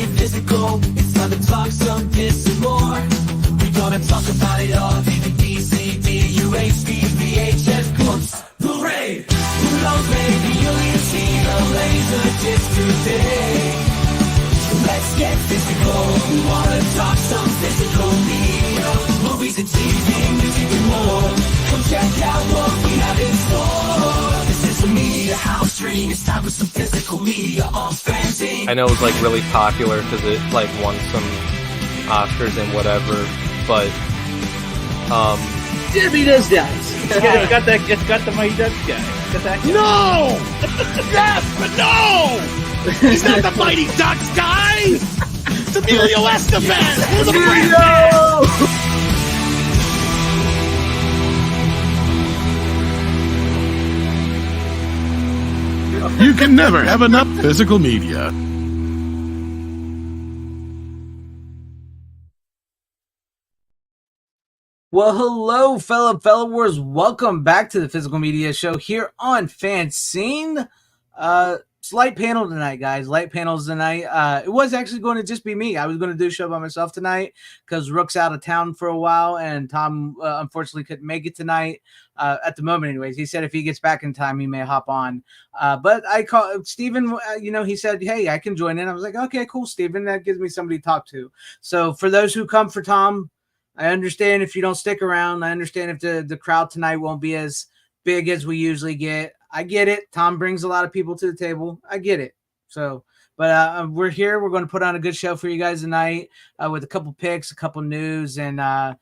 get physical. It's time to talk some piss and more. We gonna talk about it all. DVD, CD, UHD, VHS, books, Blu-ray. Who knows, maybe you'll see a laser disc today. Let's get physical. We wanna talk some physical media. Movies and TV, music and more. Come check out what we have in store. This is a media house stream. It's time for some physical media on FanZcene. I know it was like really popular because it like won some Oscars and whatever, but Jimmy does that. It's got the Mighty Ducks guy. Got that guy. No! Yes, but no! He's not the Mighty Ducks guy! It's Emilio Estevez! Who's the Emilio! You can never have enough physical media. Well, hello, fellow followers. Welcome back to the Physical Media Show here on FanZcene. Light panel tonight, guys. Light panels tonight. It was actually going to just be me. I was going to do a show by myself tonight because Rook's out of town for a while, and Tom unfortunately couldn't make it tonight. At the moment, anyways. He said if he gets back in time, he may hop on. But I called Steven, he said, hey, I can join in. I was like, okay, cool, Steven. That gives me somebody to talk to. So for those who come for Tom, I understand if you don't stick around. I understand if the crowd tonight won't be as big as we usually get. I get it. Tom brings a lot of people to the table. I get it. So, but we're here. We're going to put on a good show for you guys tonight with a couple picks, a couple news, and I'm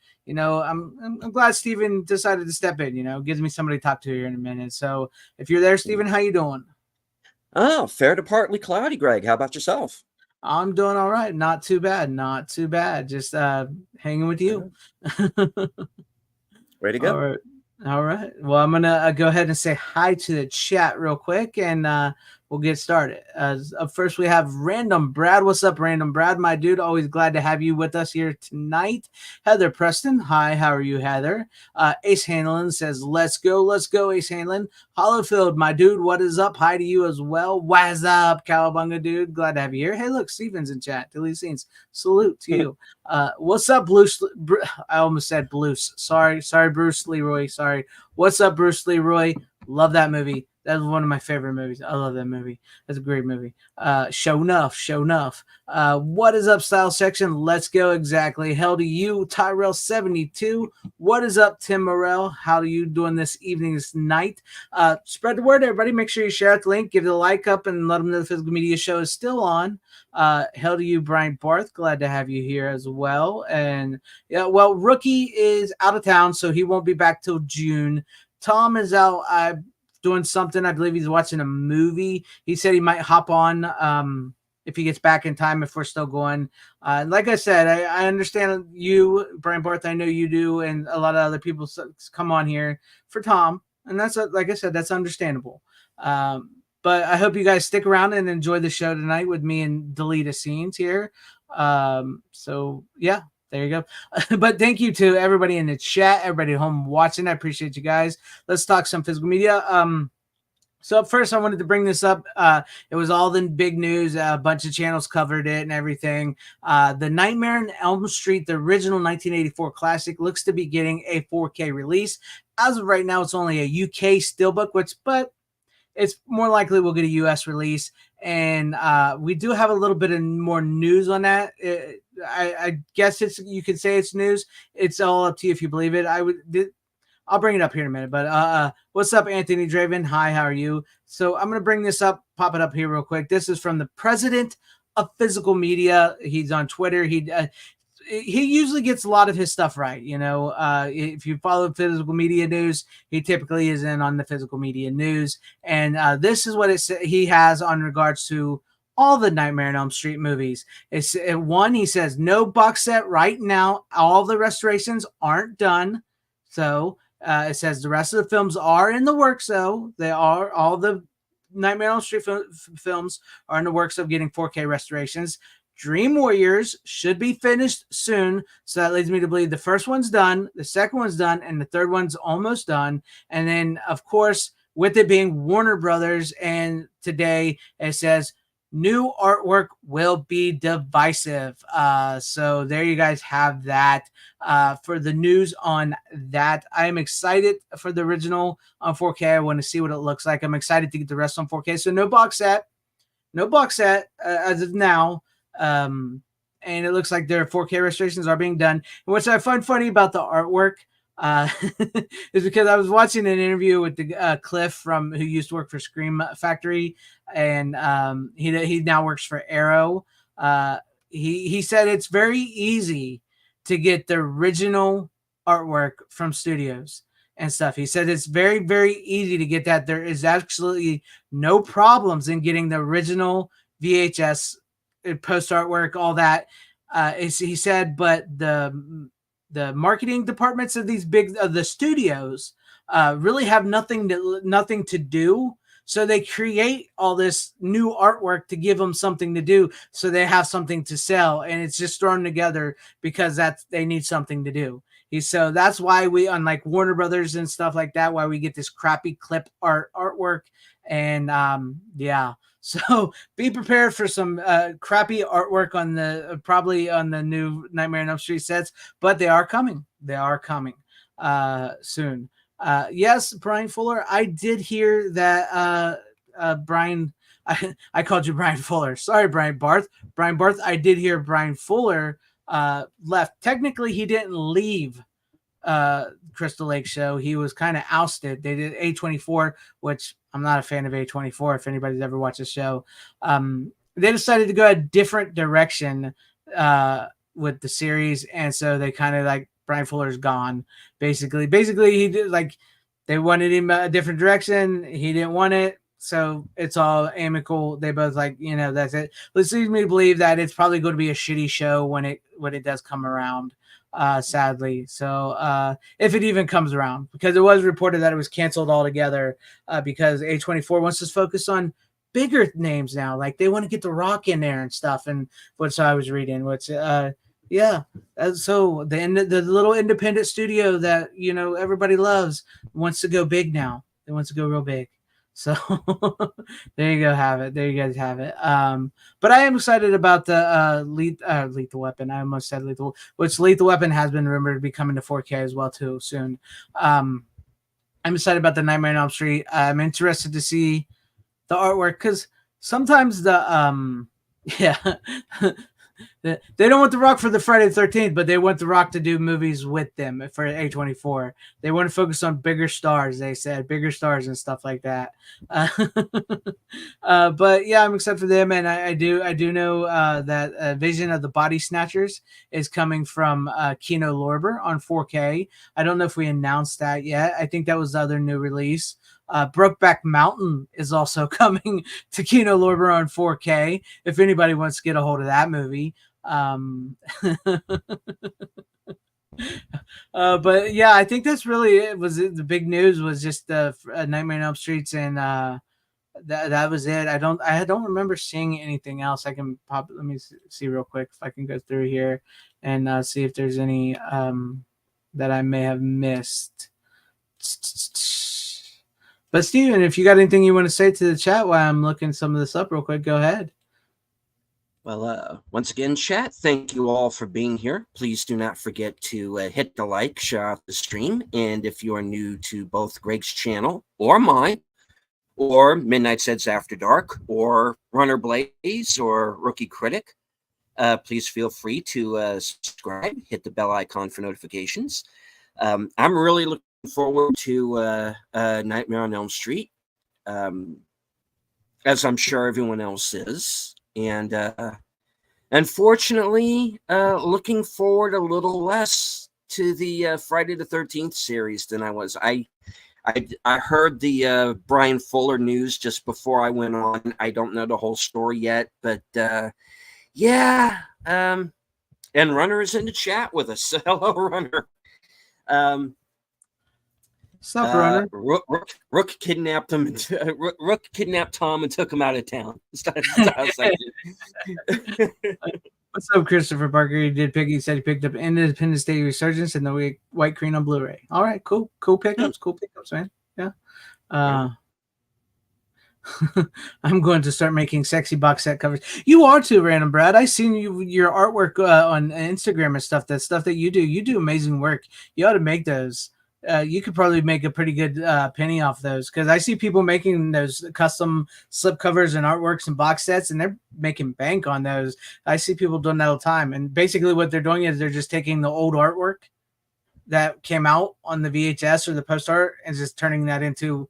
glad Steven decided to step in. Gives me somebody to talk to here in a minute. So, if you're there, Steven, how you doing? Oh, fair to partly cloudy, Greg. How about yourself? I'm doing all right. Not too bad. Not too bad. Just hanging with you. Ready to go. All right. All right. Well, I'm going to go ahead and say hi to the chat real quick, and we'll get started. Up first, we have Random Brad. What's up, Random Brad? My dude, always glad to have you with us here tonight. Heather Preston. Hi, how are you, Heather? Ace Hanlon says, let's go, Ace Hanlon. Hollowfield, my dude, what is up? Hi to you as well. What's up, Cowabunga, dude? Glad to have you here. Hey, look, Steven's in chat. Delete scenes. Salute to you. What's up, Bruce? I almost said Bruce. Sorry, Bruce Leroy. Sorry. What's up, Bruce Leroy? Love that movie. That was one of my favorite movies. I love that movie. That's a great movie. Show enough. What is up, Style Section? Let's go. Exactly. Hell to you, Tyrell72. What is up, Tim Morrell? How are you doing this evening, this night? Spread the word, everybody. Make sure you share out the link. Give it a like up and let them know the Physical Media Show is still on. Hell to you, Brian Barth. Glad to have you here as well. And yeah, well, Rookie is out of town, so he won't be back till June. Tom is out doing something. I believe he's watching a movie. He said he might hop on if he gets back in time, if we're still going. Like I said, I understand you, Brian Barth. I know you do, and a lot of other people come on here for Tom, and that's like I said, that's understandable. But I hope you guys stick around and enjoy the show tonight with me and Delete Scenes here. So yeah. There you go. But thank you to everybody in the chat, everybody at home watching. I appreciate you guys. Let's talk some physical media. So up first, I wanted to bring this up. It was all the big news. A bunch of channels covered it and everything. The Nightmare on Elm Street, the original 1984 classic, looks to be getting a 4K release. As of right now, it's only a UK steelbook, but it's more likely we'll get a US release. And we do have a little bit of more news on that. I guess you could say it's news. It's all up to you if you believe it. I'll bring it up here in a minute. But what's up, Anthony Draven? Hi, how are you? So I'm going to bring this up, pop it up here real quick. This is from the president of Physical Media. He's on Twitter. He usually gets a lot of his stuff right. If you follow Physical Media news, he typically is in on the Physical Media news. And this is what he has on regards to all the Nightmare on Elm Street movies. It's one, he says, no box set right now. All the restorations aren't done. So it says the rest of the films are in the works, though. They are. All the Nightmare on Elm Street films are in the works of getting 4K restorations. Dream Warriors should be finished soon. So that leads me to believe the first one's done, the second one's done, and the third one's almost done. And then, of course, with it being Warner Brothers, and today it says new artwork will be divisive. So there you guys have that for the news on that. I'm excited for the original on 4K. I want to see what it looks like. I'm excited to get the rest on 4K. So no box set, as of now. And it looks like their 4K restorations are being done. And what I find funny about the artwork uh, is because I was watching an interview with the Cliff from who used to work for Scream Factory, and he now works for Arrow. He said it's very easy to get the original artwork from studios and stuff. He said it's very, very easy to get that. There is absolutely no problems in getting the original VHS post artwork, all that. He said, but the marketing departments of the studios really have nothing to do. So they create all this new artwork to give them something to do, so they have something to sell, and it's just thrown together because they need something to do. So that's why we, unlike Warner Brothers and stuff like that, why we get this crappy clip artwork, and yeah. So be prepared for some crappy artwork on probably on the new Nightmare on Elm Street sets, but they are coming. They are coming soon. Yes, Brian Fuller. I did hear that Brian. I called you Brian Fuller. Sorry, Brian Barth. Brian Barth. I did hear Brian Fuller left. Technically, he didn't leave Crystal Lake show. He was kind of ousted. They did A24, which I'm not a fan of A24. If anybody's ever watched the show, they decided to go a different direction with the series, and so they kind of like Brian Fuller's gone. Basically, he did like they wanted him a different direction. He didn't want it, so it's all amicable. They both like, that's it. This leads me to believe that it's probably going to be a shitty show when it does come around. Sadly. So if it even comes around, because it was reported that it was canceled altogether because A24 wants to focus on bigger names now. Like they want to get The Rock in there and stuff. And which I was reading, which yeah. So the little independent studio that everybody loves wants to go big now. It wants to go real big. So there you go, have it. There you guys have it. But I am excited about the Lethal Weapon. I almost said Lethal, which Lethal Weapon has been rumored to be coming to 4K as well too soon. I'm excited about the Nightmare on Elm Street. I'm interested to see the artwork because sometimes the yeah. They don't want The Rock for the Friday the 13th, but they want The Rock to do movies with them for A24. They want to focus on bigger stars, they said, bigger stars and stuff like that. But yeah, I'm excited for them, and I do know that Vision of the Body Snatchers is coming from Kino Lorber on 4K. I don't know if we announced that yet. I think that was the other new release. Brokeback Mountain is also coming to Kino Lorber on 4K. If anybody wants to get a hold of that movie, but yeah, I think that's really it. The big news was just Nightmare on Elm Streets, and that was it. I don't remember seeing anything else. I can let me see real quick if I can go through here and see if there's any that I may have missed. But Steven, if you got anything you want to say to the chat while I'm looking some of this up real quick, go ahead. Well, once again, chat, thank you all for being here. Please do not forget to hit the like, share out the stream. And if you are new to both Greg's channel or mine, or Midnight Seds After Dark, or Runner Blaze, or Rookie Critic, please feel free to subscribe, hit the bell icon for notifications. I'm really looking forward to Nightmare on Elm Street, as I'm sure everyone else is. And unfortunately, looking forward a little less to the Friday the 13th series than I was. I heard the Brian Fuller news just before I went on. I don't know the whole story yet, but yeah. And Runner is in the chat with us. Hello, Runner. Sup, Runner? Rook kidnapped him. Rook kidnapped Tom and took him out of town. What's up, Christopher Parker? He said he picked up Independence Day Resurgence and the White Queen on Blu-ray. All right, cool pickups, man. Yeah. I'm going to start making sexy box set covers. You are too, Random Brad. I seen your artwork on Instagram and stuff. That stuff that you do. You do amazing work. You ought to make those. You could probably make a pretty good penny off those, because I see people making those custom slip covers and artworks and box sets, and they're making bank on those. I see people doing that all the time. And basically what they're doing is they're just taking the old artwork that came out on the VHS or the post art and just turning that into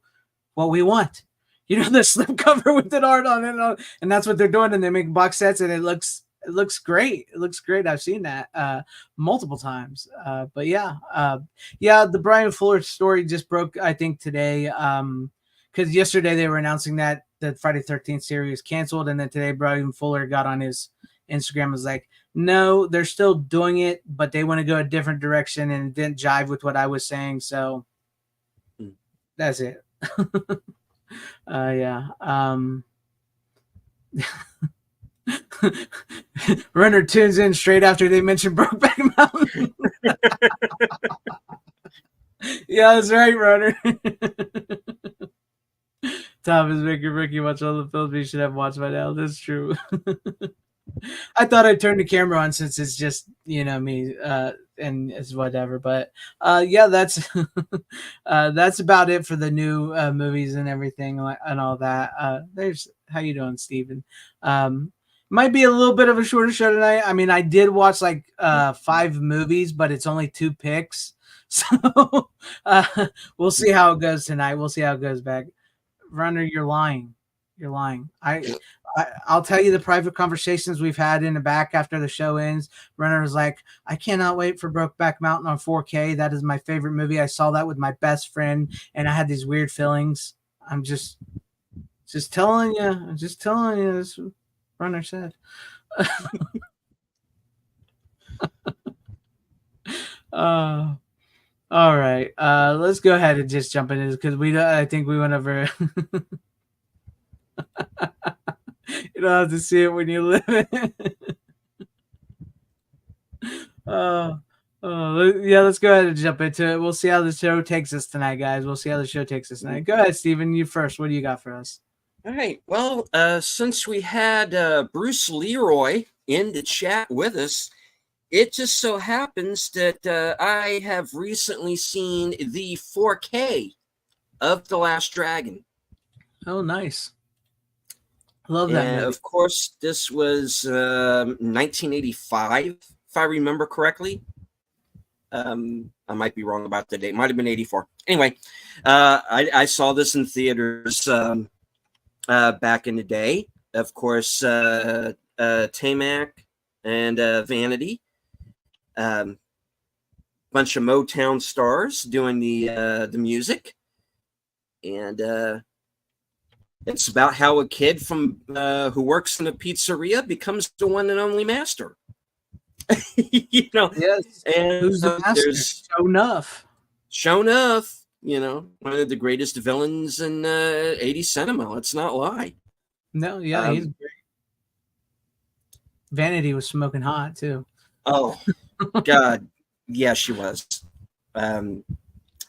what we want. The slip cover with the art on it, and that's what they're doing. And they make box sets, and it looks great. It looks great. I've seen that multiple times. But yeah, the Brian Fuller story just broke, I think, today. Because yesterday they were announcing that the Friday 13th series canceled, and then today Brian Fuller got on his Instagram and was like, no, they're still doing it, but they want to go a different direction, and it didn't jive with what I was saying. So that's it. Yeah. Runner tunes in straight after they mentioned Brokeback Mountain. Yeah, that's right, Runner. Tom is making Ricky watch all the films we should have watched by now. That's true. I thought I'd turn the camera on since it's just me and it's whatever, but yeah, that's that's about it for the new movies and everything and all that. There's how you doing, Steven? Might be a little bit of a shorter show tonight. I mean, I did watch like 5 movies, but it's only 2 picks, so we'll see how it goes tonight. We'll see how it goes back. Runner, you're lying. You're lying. I'll tell you the private conversations we've had in the back after the show ends. Runner was like, I cannot wait for Brokeback Mountain on 4K. That is my favorite movie. I saw that with my best friend, and I had these weird feelings. I'm just telling you. I'm just telling you. This Runner said. All right. Let's go ahead and just jump into this, because I think we went over. You don't have to see it when you live it. Yeah, let's go ahead and jump into it. We'll see how the show takes us tonight, guys. We'll see how the show takes us tonight. Go ahead, Steven. You first. What do you got for us? All right. Well, since we had Bruce Leroy in the chat with us, it just so happens that I have recently seen the 4K of The Last Dragon. Oh, nice. Love that movie. Of course, this was 1985, if I remember correctly. I might be wrong about the date. Might have been 84. Anyway, I saw this in theaters back in the day. Of course, Tamac and Vanity. Bunch of Motown stars doing the music. And it's about how a kid from who works in a pizzeria becomes the one and only master. Yes. And who's the master? Show enough. One of the greatest villains in 80s cinema. Let's not lie. No, yeah, he's great. Vanity was smoking hot too. Oh, God. Yeah, she was.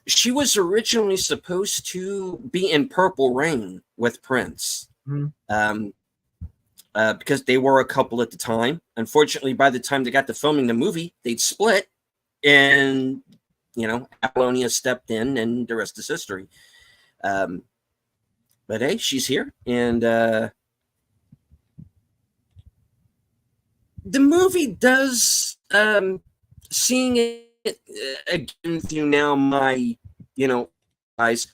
She was originally supposed to be in Purple Rain with Prince, because they were a couple at the time. Unfortunately, by the time they got to filming the movie, they'd split, and Apollonia stepped in, and the rest is history. But hey, she's here, and the movie does, seeing it again through now my eyes,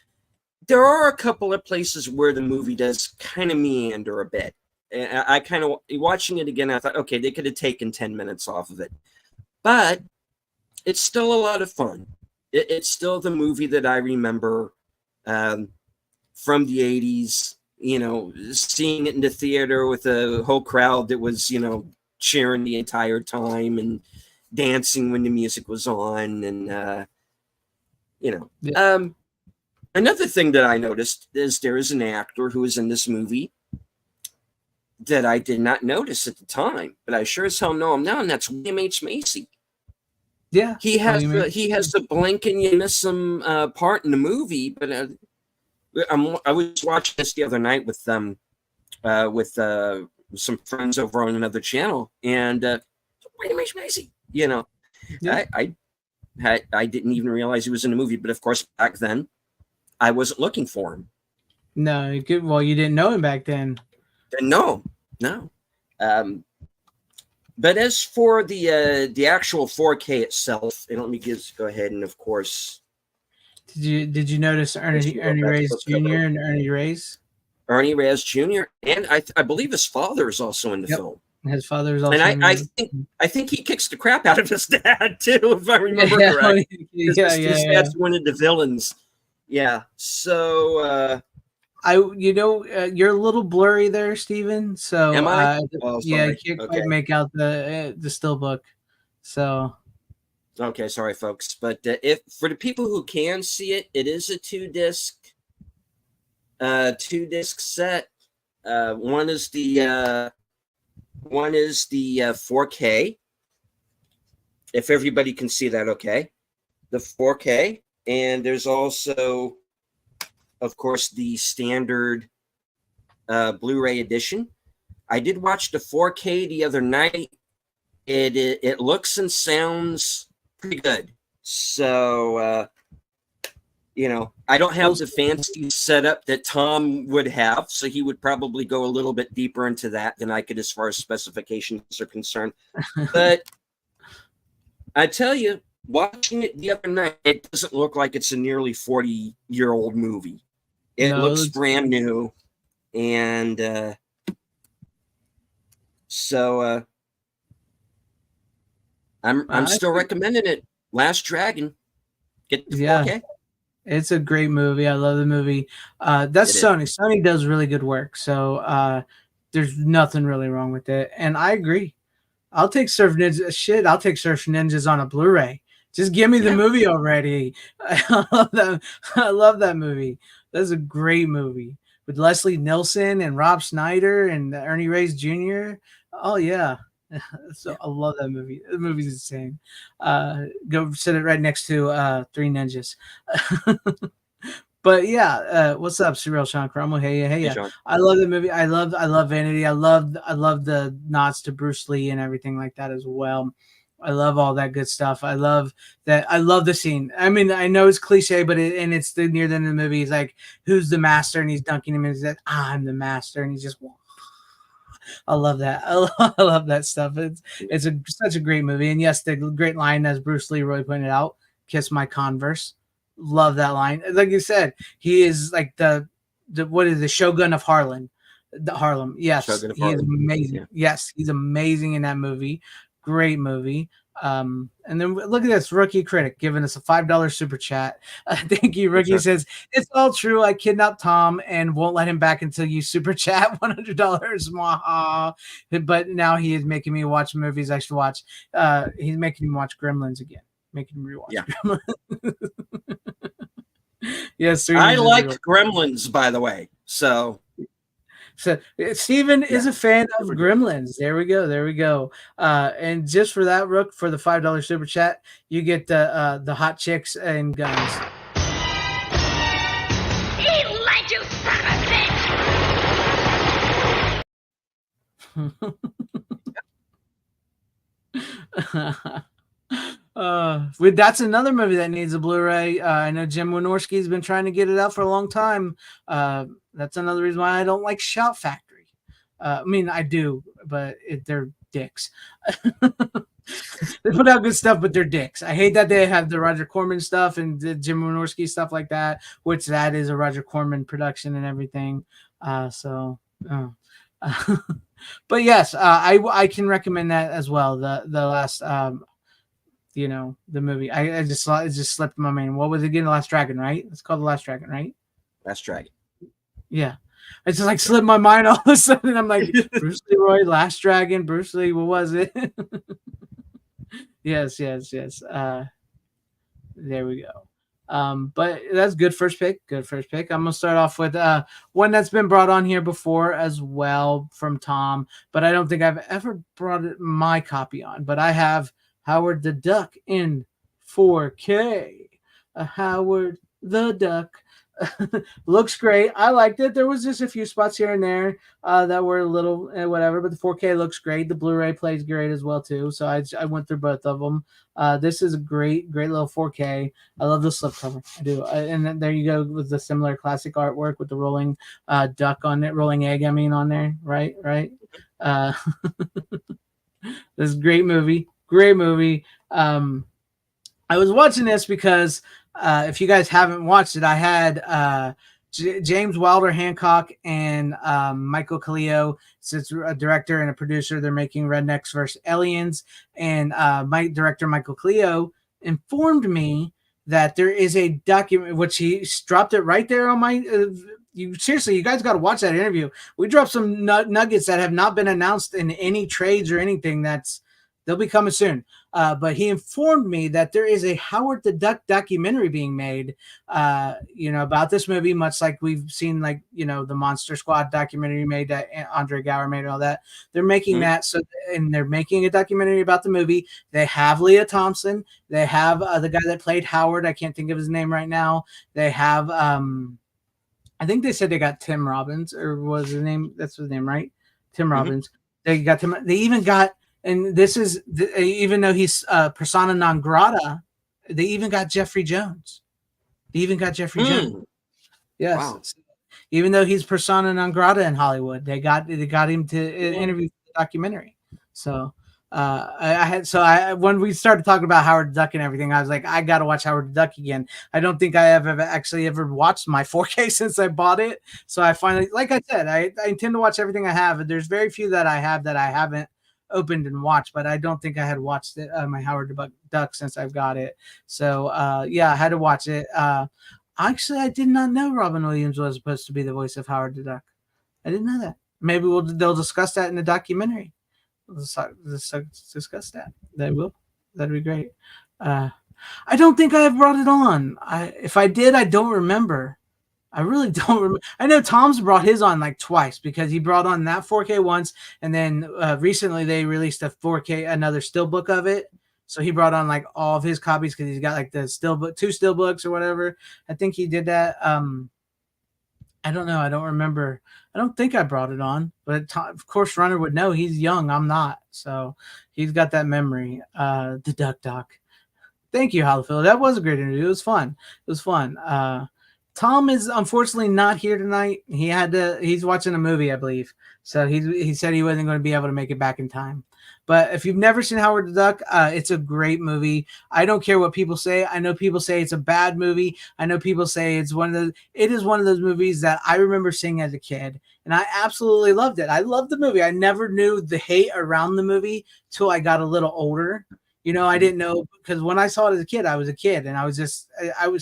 there are a couple of places where the movie does kind of meander a bit, and I kind of, watching it again, I thought, okay, they could have taken 10 minutes off of it, but it's still a lot of fun. It's still the movie that I remember from the 80s, seeing it in the theater with a whole crowd that was cheering the entire time and dancing when the music was on, and another thing that I noticed is there is an actor who is in this movie that I did not notice at the time, but I sure as hell know him now, and that's William H. Macy. Yeah, he has the blink and you miss him part in the movie, but I was watching this the other night with some friends over on another channel, and William H. Macy, you know, Yeah. I didn't even realize he was in the movie, but of course back then I wasn't looking for him. No, well, you didn't know him back then. No. But as for the actual 4K itself, and let me go ahead and of course. Did you notice Ernie Reyes Jr. and Ernie Reyes? Ernie Reyes Jr. and I believe his father is also in the film. His father is also. And I think he kicks the crap out of his dad too, if I remember correctly. His dad's one of the villains. Yeah. So you're a little blurry there, Steven. So am I? You can't quite make out the still book. So okay, sorry folks, but if for the people who can see it, it is a two disc set. One is the 4K. If everybody can see that, okay. The 4K, and there's also, of course, the standard Blu-ray edition. I did watch the 4K the other night. It looks and sounds pretty good. So I don't have the fancy setup that Tom would have, so he would probably go a little bit deeper into that than I could as far as specifications are concerned. But I tell you, watching it the other night, it doesn't look like it's a nearly 40-year-old movie. It looks brand new, and so I'm still recommending it. Last Dragon, get the 4K. It's a great movie. I love the movie. That's Sony. Sony does really good work. So there's nothing really wrong with it. And I agree. I'll take Surf Ninja. Shit, I'll take Surf Ninjas on a Blu-ray. Just give me the movie already. I love that movie. That's a great movie with Leslie Nielsen and Rob Schneider and Ernie Reyes Jr. Oh yeah. So I love that movie. The movie's insane. Go sit it right next to Three Ninjas. But yeah, what's up, Surreal Sean Cromwell? Hey yeah. Sean. I love the movie. I love Vanity. I love the nods to Bruce Lee and everything like that as well. I love all that good stuff. I love that. I love the scene. I mean, I know it's cliche, but it's near the end of the movie. He's like, "Who's the master?" And he's dunking him, and he's like, "I'm the master," and he's just. I love that. I love that stuff. It's such a great movie. And yes, the great line, as Bruce Lee really pointed out, "Kiss my Converse." Love that line. Like you said, he is like the Shogun of Harlem. Harlem. Yes, he is amazing. Yeah. Yes, he's amazing in that movie. Great movie. And then look at this, Rookie Critic giving us a $5 super chat. Thank you, Rookie. Says it's all true. I kidnapped Tom and won't let him back until you super chat $100. But now he is making me watch movies I should watch. He's making me watch Gremlins again. Making him rewatch Gremlins. Yes, I like Gremlins, by the way. So Steven is a fan of Gremlins. There we go. And just for that, Rook, for the $5 super chat, you get the hot chicks and guns. Eat like you son of a bitch! That's another movie that needs a Blu-ray. I know Jim Wynorski's been trying to get it out for a long time. That's another reason why I don't like Shout Factory. I mean, I do, but they're dicks. They put out good stuff, but they're dicks. I hate that they have the Roger Corman stuff and the Jim Wynorski stuff like that, which that is a Roger Corman production and everything. But yes, I can recommend that as well. The last, the movie. It just slipped my mind. What was it again? The Last Dragon, right? It's called The Last Dragon, right? Last Dragon. Yeah. It's just like slipped my mind all of a sudden. I'm like, Bruce Leroy, Last Dragon, Bruce Lee, what was it? Yes. There we go. But that's good first pick. I'm gonna start off with one that's been brought on here before as well from Tom, but I don't think I've ever brought my copy on. But I have Howard the Duck in 4K. Howard the Duck. Looks great. I liked it. There was just a few spots here and there that were a little whatever, but the 4K looks great. The Blu-ray plays great as well too. So I went through both of them. This is a great little 4K. I love the slipcover. I do. And then there you go with the similar classic artwork with the rolling duck on it, rolling egg. I mean on there, right? Uh, this is a great movie. Great movie. I was watching this because if you guys haven't watched it, I had James Wilder Hancock and Michael Kaleo. It's a director and a producer. They're making Rednecks vs. Aliens. And my director, Michael Kaleo, informed me that there is a document, which he dropped it right there on my. You guys got to watch that interview. We dropped some nuggets that have not been announced in any trades or anything. They'll be coming soon. But he informed me that there is a Howard the Duck documentary being made, about this movie, much like we've seen, the Monster Squad documentary made that Andre Gower made and all that. They're making that. And they're making a documentary about the movie. They have Leah Thompson. They have the guy that played Howard. I can't think of his name right now. They have, I think they said they got Tim Robbins, or was his name? That's his name, right? Tim Robbins. They got Tim. They even got. And this is, even though he's persona non grata, they even got Jeffrey Jones. Jones. Yes. Wow. Even though he's persona non grata in Hollywood, they got him to interview for the documentary. So when we started talking about Howard the Duck and everything, I was like, I got to watch Howard the Duck again. I don't think I have ever watched my 4K since I bought it. So I finally, like I said, I intend to watch everything I have. There's very few that I have that I haven't opened and watched, but I don't think I had watched it, my Howard the Duck, since I've got it. So I had to watch it. Actually, I did not know Robin Williams was supposed to be the voice of Howard the Duck. I didn't know that. Maybe they'll discuss that in the documentary. We'll discuss that. They will. That'd be great. I don't think I have brought it on. If I did, I don't remember. I really don't remember. I know Tom's brought his on like twice, because he brought on that 4K once, and then recently they released a 4K, another steelbook of it. So he brought on like all of his copies, because he's got like the steelbook, 2 steelbooks or whatever. I think he did that. I don't know. I don't remember. I don't think I brought it on, but of course Runner would know. He's young. I'm not. So he's got that memory. The Duck Doc. Thank you, Holophil. That was a great interview. It was fun. Tom is unfortunately not here tonight. He's watching a movie, I believe. So he said he wasn't going to be able to make it back in time. But if you've never seen Howard the Duck, it's a great movie. I don't care what people say. I know people say it's a bad movie. I know people say it is one of those movies that I remember seeing as a kid, and I absolutely loved it. I loved the movie. I never knew the hate around the movie till I got a little older. I didn't know, because when I saw it as a kid, I was a kid, and I was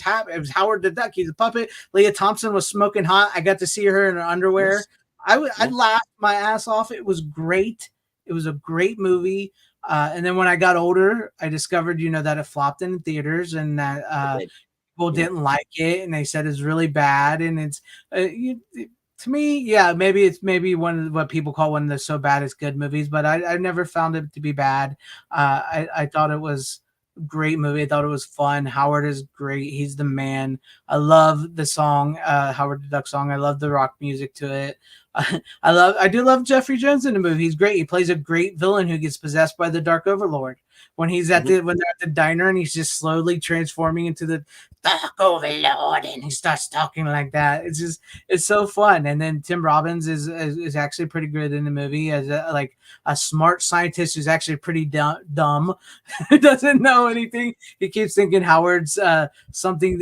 happy. It was Howard the Duck. He's a puppet. Leah Thompson was smoking hot. I got to see her in her underwear. Yes. I laughed my ass off. It was great. It was a great movie. And then when I got older, I discovered, that it flopped in theaters, and that people didn't like it, and they said it's really bad. And it's to me, yeah, maybe it's one of what people call one of the so bad it's good movies, but I never found it to be bad. I thought it was a great movie. I thought it was fun. Howard is great. He's the man. I love the song, Howard the Duck song. I love the rock music to it. I do love Jeffrey Jones in the movie. He's great. He plays a great villain who gets possessed by the Dark Overlord. When he's when they're at the diner, and he's just slowly transforming into the Dark Overlord, and he starts talking like that. It's so fun. And then Tim Robbins is actually pretty good in the movie as a smart scientist who's actually pretty dumb. Doesn't know anything. He keeps thinking Howard's something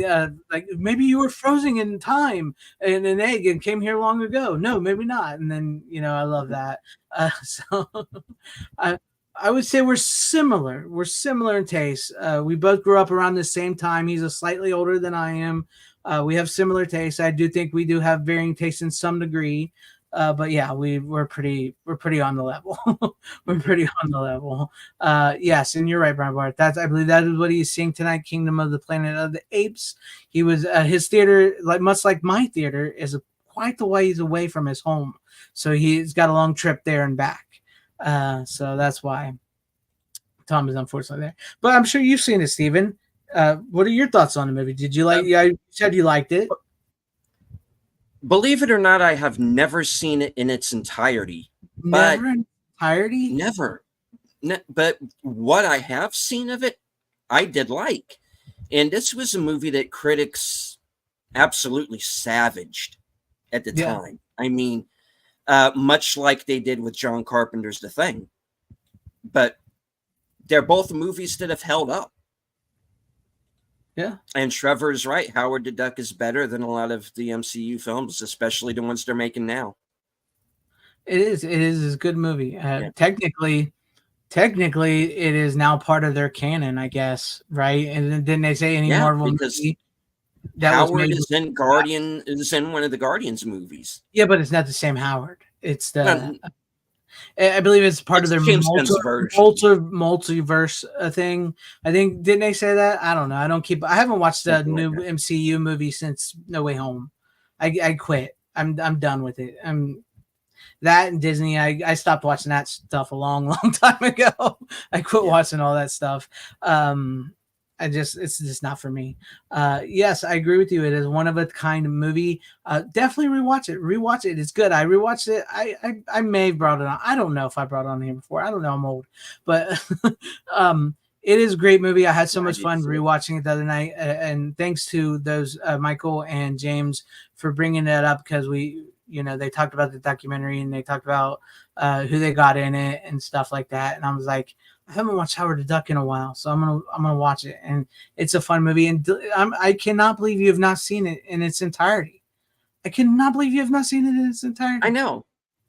like maybe you were frozen in time in an egg and came here long ago. No, maybe not. And then I love that. So I would say we're similar. We're similar in taste. We both grew up around the same time. He's a slightly older than I am. We have similar tastes. I do think we do have varying tastes in some degree. But yeah, we're pretty on the level. We're pretty on the level. Yes, and you're right, Brian Bart. I believe that is what he's seeing tonight. Kingdom of the Planet of the Apes. He was his theater, much like my theater, is quite the ways away from his home. So he's got a long trip there and back. So that's why Tom is unfortunately there. But I'm sure you've seen it, Steven. What are your thoughts on the movie? Did you like? Yeah, you said you liked it. believe it or not, I have never seen it in its entirety. But Never in entirety? never. But what I have seen of it, I did like. And this was a movie that critics absolutely savaged at the Yeah. time. I mean, much like they did with John Carpenter's The Thing. But they're both movies that have held up. Yeah. And Trevor's right. Howard the Duck is better than a lot of the MCU films, especially the ones they're making now. It is. It is a good movie. Yeah. Technically, it is now part of their canon, I guess, right? And then didn't they say any Yeah, Marvel because movie that was Howard made? is in one of the Guardians movies. Yeah, but it's not the same Howard. It's the. Well, I believe it's part it's of their James Gunn's version. multiverse thing. I think didn't they say that? I don't know. I haven't watched the Something new like that. MCU movie since No Way Home. I quit. I'm done with it. That and Disney. I stopped watching that stuff a long time ago. I quit watching all that stuff. It's just not for me. Yes, I agree with you. It is one of a kind of movie. Definitely rewatch it. Rewatch it. It's good. I rewatched it. I may have brought it on. I don't know if I brought it on here before. I don't know. I'm old, but it is a great movie. I had so much fun rewatching it the other night, and thanks to those Michael and James for bringing that up because they talked about the documentary and they talked about who they got in it and stuff like that. And I was like, I haven't watched Howard the Duck in a while, so I'm gonna watch it, and it's a fun movie. And I cannot believe you have not seen it in its entirety. I cannot believe you have not seen it in its entirety. I know.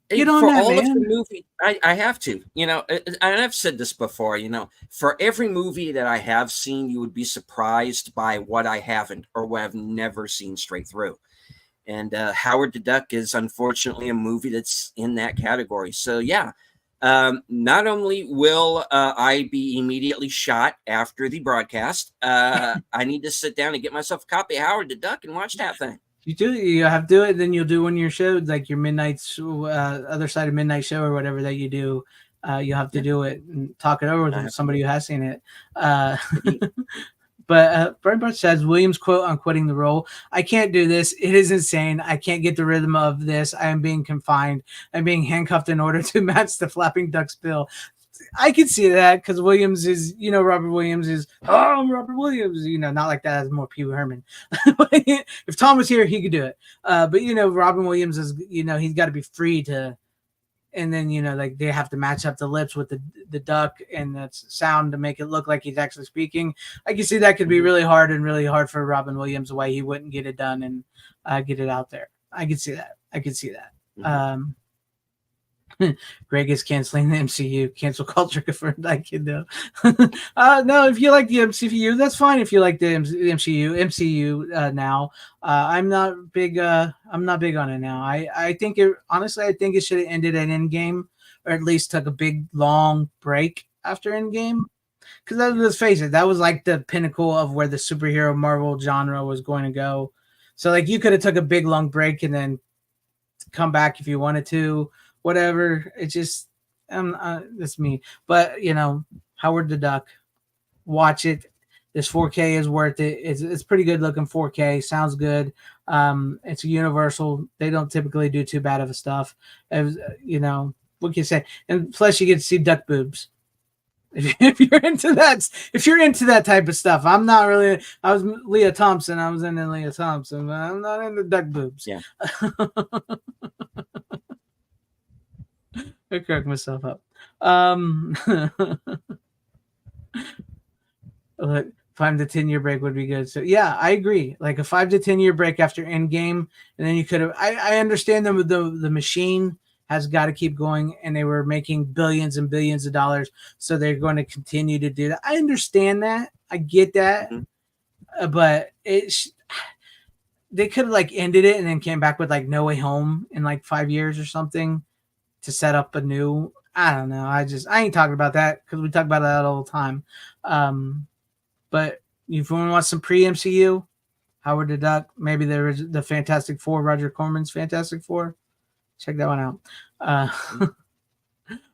Get on for that, all man. of the movie, I have to. And I've said this before. For every movie that I have seen, you would be surprised by what I haven't or what I've never seen straight through. And Howard the Duck is unfortunately a movie that's in that category. So yeah. Not only will I be immediately shot after the broadcast, I need to sit down and get myself a copy of Howard the Duck and watch that thing. You have to do it, then you'll do one of your shows, like your midnight other side of midnight show or whatever that you do. You'll have to do it and talk it over with somebody who has seen it. But very much says Williams quote on quitting the role. I can't do this. It is insane. I can't get the rhythm of this. I am being confined. I'm being handcuffed in order to match the flapping duck's bill. I can see that because Williams is, Robert Williams is, I'm Robert Williams, not like that as more Pee Wee Herman. If Tom was here, he could do it. But, Robin Williams is, he's got to be free to, and then, like they have to match up the lips with the duck and the sound to make it look like he's actually speaking. I can see that could be really hard for Robin Williams, why he wouldn't get it done and get it out there. I could see that. Mm-hmm. Greg is canceling the MCU. Cancel culture for that kid though. No, if you like the MCU, that's fine. If you like the MCU now, I'm not big on it now. I think it should have ended at Endgame, or at least took a big long break after Endgame. Because let's face it, that was like the pinnacle of where the superhero Marvel genre was going to go. So like you could have took a big long break and then come back if you wanted to. Whatever, it's just that's me. But Howard the Duck, watch it. This 4K is worth it. It's pretty good looking 4K. Sounds good. It's a Universal. They don't typically do too bad of a stuff. What can you say? And plus, you get to see duck boobs. If you're into that type of stuff, I'm not really. I was Leah Thompson. I was into Leah Thompson, but I'm not into duck boobs. Yeah. I cracked myself up. Look, 5 to 10 year break would be good. So yeah, I agree. Like a 5 to 10 year break after Endgame, and then you could have. I understand them. The machine has got to keep going, and they were making billions and billions of dollars, so they're going to continue to do that. I understand that. I get that, but they could have like ended it and then came back with like No Way Home in like 5 years or something. To set up a new, I don't know. I ain't talking about that because we talk about that all the time. But if you want to watch some pre-MCU, Howard the Duck, maybe there is the Fantastic Four, Roger Corman's Fantastic Four. Check that one out.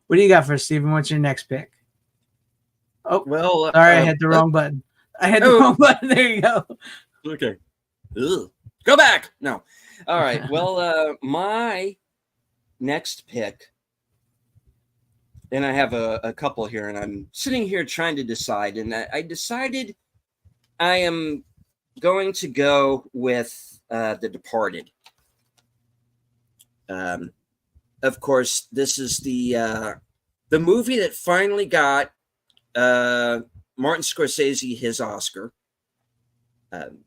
What do you got for us, Steven? What's your next pick? Oh, well, sorry, I hit the wrong button. I hit the wrong button. There you go. Okay. Ugh. Go back. No. All right. Well, my next pick, and I have a couple here, and I'm sitting here trying to decide, and I decided I am going to go with The Departed. Of course, this is the movie that finally got Martin Scorsese his Oscar.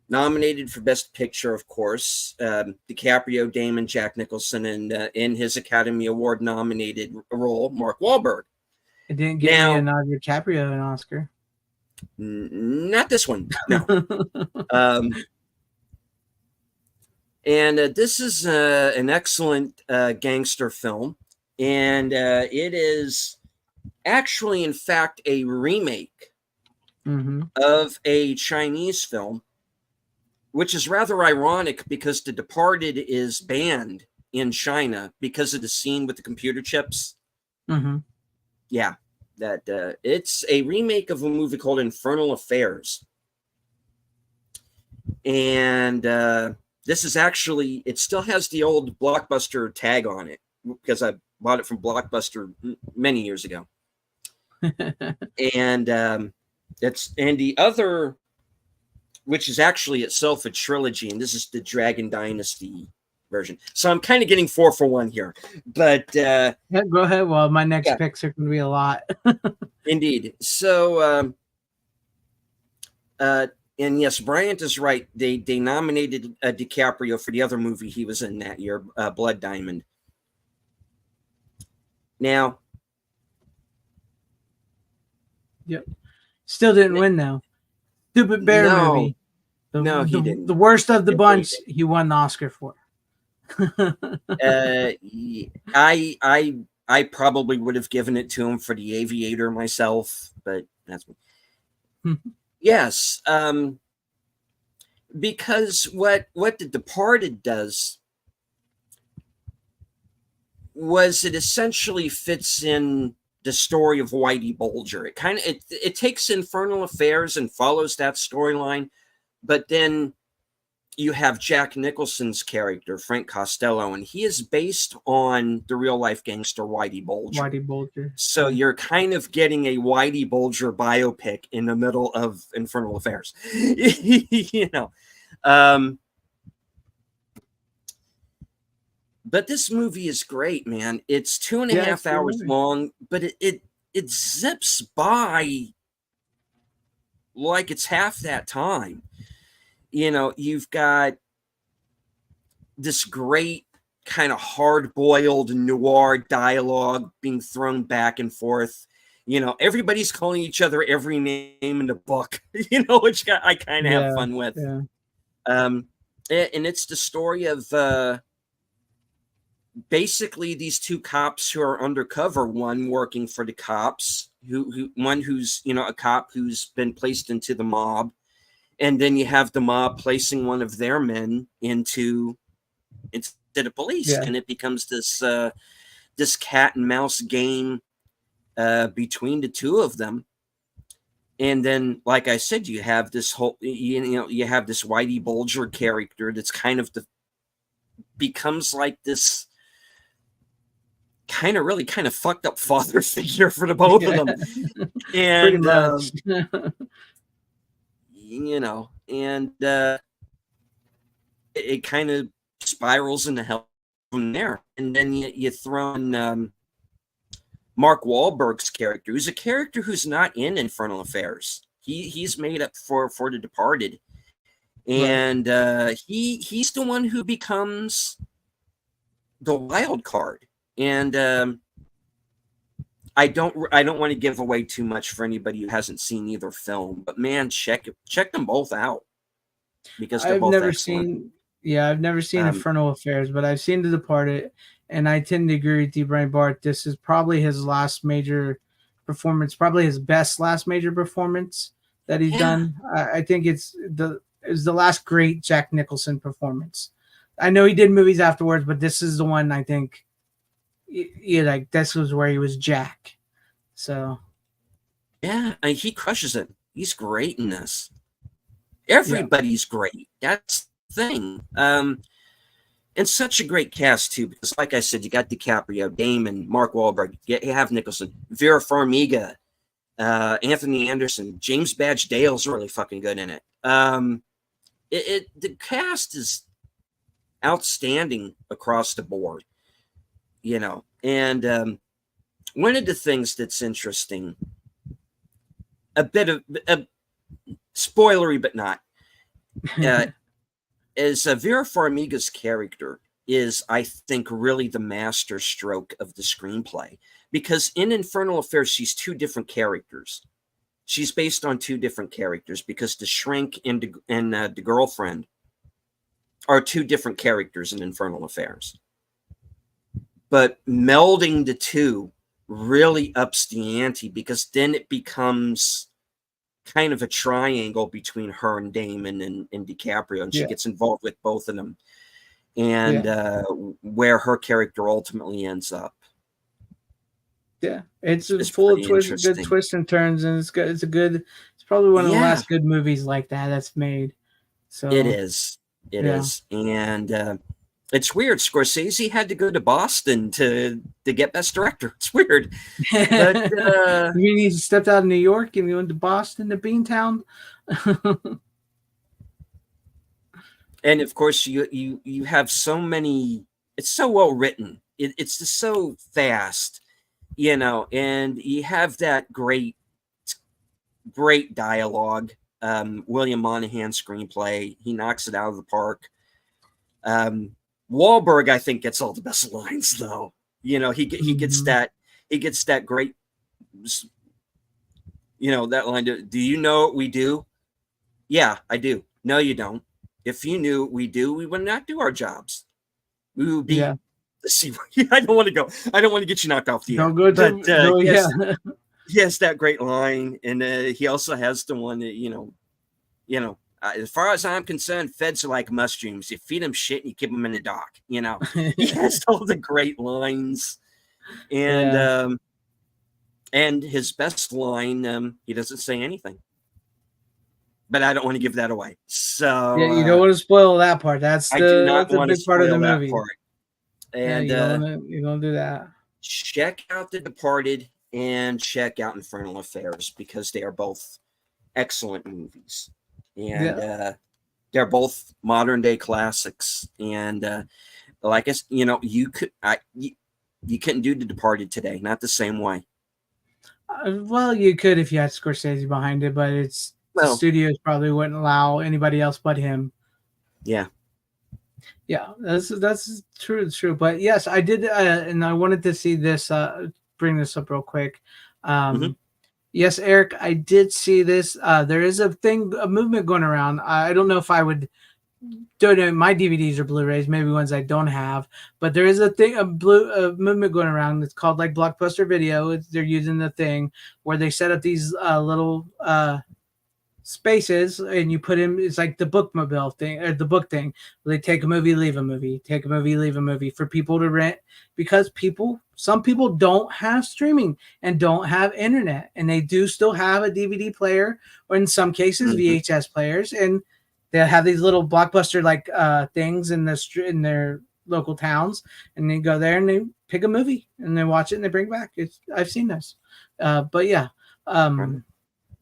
Nominated for Best Picture, of course. DiCaprio, Damon, Jack Nicholson, and in his Academy Award nominated role, Mark Wahlberg. It didn't give Leonardo DiCaprio an Oscar. Not this one, no. And this is an excellent gangster film, and it is actually, in fact, a remake of a Chinese film, which is rather ironic because The Departed is banned in China because of the scene with the computer chips. Yeah, that it's a remake of a movie called Infernal Affairs. And this is actually, it still has the old Blockbuster tag on it because I bought it from Blockbuster many years ago. And and the other, which is actually itself a trilogy, and this is the Dragon Dynasty version. So I'm kind of getting 4 for 1 here, but yeah, go ahead. Well, my next picks are going to be a lot. Indeed. So, and yes, Bryant is right. They nominated DiCaprio for the other movie he was in that year, Blood Diamond. Now, yep, still didn't win though. Stupid Bear movie. He didn't. The worst of the bunch. He won the Oscar for. I probably would have given it to him for The Aviator myself, but that's yes. Because what The Departed does was it essentially fits in the story of Whitey Bulger. It kind of it takes Infernal Affairs and follows that storyline, but then you have Jack Nicholson's character, Frank Costello, and he is based on the real life gangster Whitey Bulger. Whitey Bulger. So you're kind of getting a Whitey Bulger biopic in the middle of Infernal Affairs. You know. But this movie is great, man. It's 2.5 hours long, but it zips by like it's half that time. You know, you've got this great kind of hard-boiled noir dialogue being thrown back and forth. You know, everybody's calling each other every name in the book, you know, which I kind of have fun with. Yeah. And it's the story of basically these two cops who are undercover, one working for the cops, one who's, you know, a cop who's been placed into the mob. And then you have the mob placing one of their men into the police, and it becomes this this cat and mouse game between the two of them. And then, like I said, you have this whole, you have this Whitey Bulger character that's kind of becomes like this kind of fucked up father figure for the both of them, and you know, and it kind of spirals into hell from there. And then you throw in Mark Wahlberg's character, who's a character who's not in Infernal Affairs. He's made up for The Departed, and he's the one who becomes the wild card. And I don't want to give away too much for anybody who hasn't seen either film, but man, check them both out because they're both excellent. I've never seen Infernal Affairs, but I've seen The Departed, and I tend to agree with you, Brian Bart. This is probably his last major performance, probably his best last major performance that he's done. I think it's the last great Jack Nicholson performance. I know he did movies afterwards, but this is the one I think. Like this was where he was Jack. So yeah, he crushes it. He's great in this. Everybody's great. That's the thing. And such a great cast too, because like I said, you got DiCaprio, Damon, Mark Wahlberg, you have Nicholson, Vera Farmiga, Anthony Anderson, James Badge Dale's really fucking good in it. The cast is outstanding across the board, you know. And one of the things that's interesting, a bit of spoilery, but not, is Vera Farmiga's character is, I think, really the master stroke of the screenplay. Because in Infernal Affairs, she's two different characters. She's based on two different characters because the shrink and the girlfriend are two different characters in Infernal Affairs. But melding the two really ups the ante, because then it becomes kind of a triangle between her and Damon and DiCaprio, and she gets involved with both of them, and where her character ultimately ends up. Yeah, it's full of good twists and turns, and it's good. It's probably one of the last good movies like that's made. So it is, and it's weird. Scorsese had to go to Boston to get Best Director. It's weird. But, you mean he stepped out of New York and he went to Boston, to Beantown? And of course, you have so many. It's so well written. It's just so fast, you know. And you have that great dialogue. William Monahan screenplay. He knocks it out of the park. Wahlberg, I think, gets all the best lines, though. You know, he gets that great, you know, that line. Do you know what we do? Yeah, I do. No, you don't. If you knew what we do, we would not do our jobs. We would be. Yeah. See, I don't want to go. I don't want to get you knocked off the air. But he has that great line, and he also has the one that you know. As far as I'm concerned, feds are like mushrooms. You feed them shit and you keep them in the dock. You know, he has all the great lines, and his best line, he doesn't say anything. But I don't want to give that away. So you don't want to spoil that part. That's I do not want to big part of the movie. Part. And you don't do that. Check out The Departed and check out Infernal Affairs, because they are both excellent movies. And they're both modern day classics. And like I said, you know, you couldn't do The Departed today, not the same way. Well, you could if you had Scorsese behind it, but the studios probably wouldn't allow anybody else but him. Yeah, that's true. It's true. But yes, I did, and I wanted to see this. Bring this up real quick. Yes, Eric, I did see this. There is a movement going around. I don't know if I would donate my DVDs or Blu-rays, maybe ones I don't have, but there is a movement going around. It's called like Blockbuster Video. They're using the thing where they set up these little spaces, and you put in, it's like the bookmobile thing, or the book thing, where they take a movie, leave a movie, take a movie, leave a movie, for people to rent, because some people don't have streaming and don't have internet, and they do still have a DVD player, or in some cases VHS players, and they have these little Blockbuster like things in their local towns, and they go there and they pick a movie and they watch it and they bring it back. I've seen this, but yeah.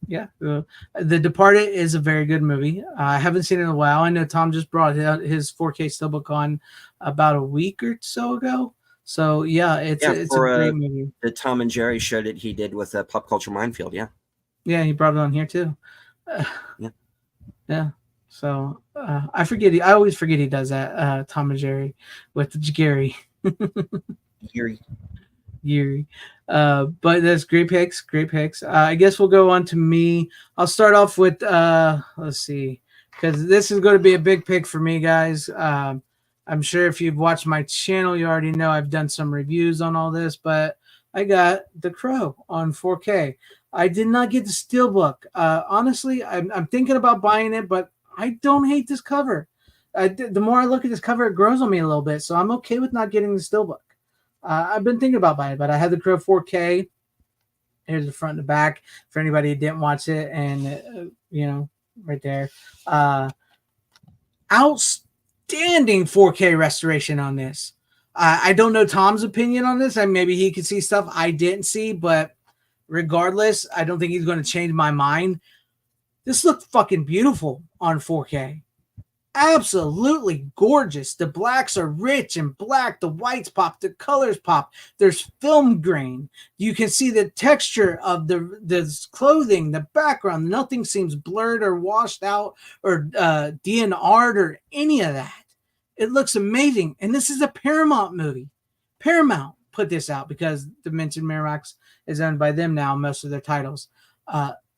The Departed is a very good movie. I haven't seen it in a while. I know Tom just brought his 4K Steelbook on about a week or so ago. So yeah, it's a great movie. The Tom and Jerry show that he did with Pop Culture Minefield. Yeah, he brought it on here too. Yeah. So I always forget he does that. Tom and Jerry with Gary. Yuri. But that's great picks. I guess we'll go on to me. I'll start off with let's see, because this is going to be a big pick for me, guys. I'm sure if you've watched my channel, you already know I've done some reviews on all this, but I got The Crow on 4K. I did not get the Steelbook. Honestly, I'm thinking about buying it, but I don't hate this cover. The more I look at this cover, it grows on me a little bit, so I'm okay with not getting the Steelbook. I've been thinking about buying it, but I had The Crow 4K. Here's the front and the back for anybody who didn't watch it, and right there. outstanding 4K restoration on this. I don't know Tom's opinion on this. Maybe he could see stuff I didn't see, but regardless, I don't think he's going to change my mind. This looked fucking beautiful on 4K. Absolutely gorgeous. The blacks are rich and black. The whites pop. The colors pop. There's film grain. You can see the texture of the clothing, the background. Nothing seems blurred or washed out or DNR'd or any of that. It looks amazing. And this is a Paramount movie. Paramount put this out because Dimension Miramax is owned by them now, most of their titles.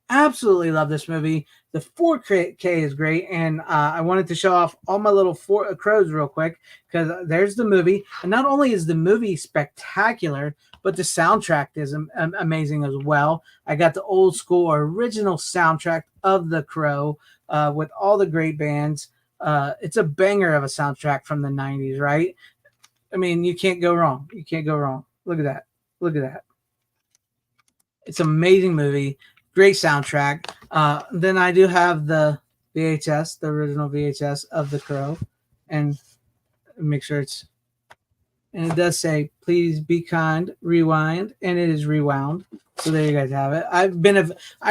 Absolutely love this movie. The 4K is great. And I wanted to show off all my little crows real quick because there's the movie. And not only is the movie spectacular, but the soundtrack is amazing as well. I got the old school original soundtrack of The Crow with all the great bands. It's a banger of a soundtrack from the 90s, right? I mean, you can't go wrong. You can't go wrong. Look at that. Look at that. It's an amazing movie. Great soundtrack. Then I do have the VHS, the original VHS of The Crow. And make sure it's... And it does say, please be kind, rewind. And it is rewound. So there you guys have it. I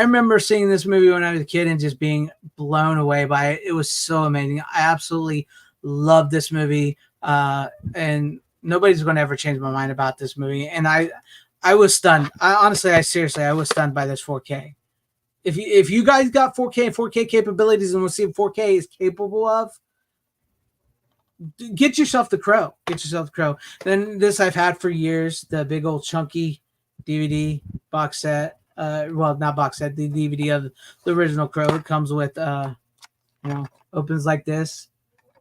remember seeing this movie when I was a kid and just being blown away by it. It was so amazing. I absolutely loved this movie. And nobody's going to ever change my mind about this movie. And I was stunned. I was stunned by this 4K. If you guys got 4K and 4K capabilities and we'll see what 4K is capable of, get yourself The Crow. Get yourself The Crow. Then this I've had for years, the big old chunky DVD box set. Well, not box set, the DVD of the original Crow. It comes with, opens like this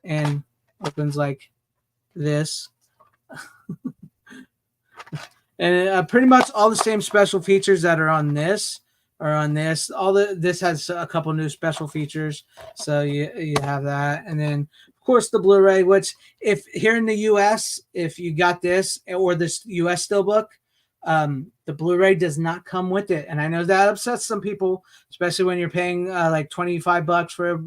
and opens like this. And pretty much all the same special features that are on this are on this. This has a couple new special features, so you have that. And then of course the Blu-ray, which if here in the US, if you got this or this US Steelbook, the Blu-ray does not come with it. And I know that upsets some people, especially when you're paying like $25 for a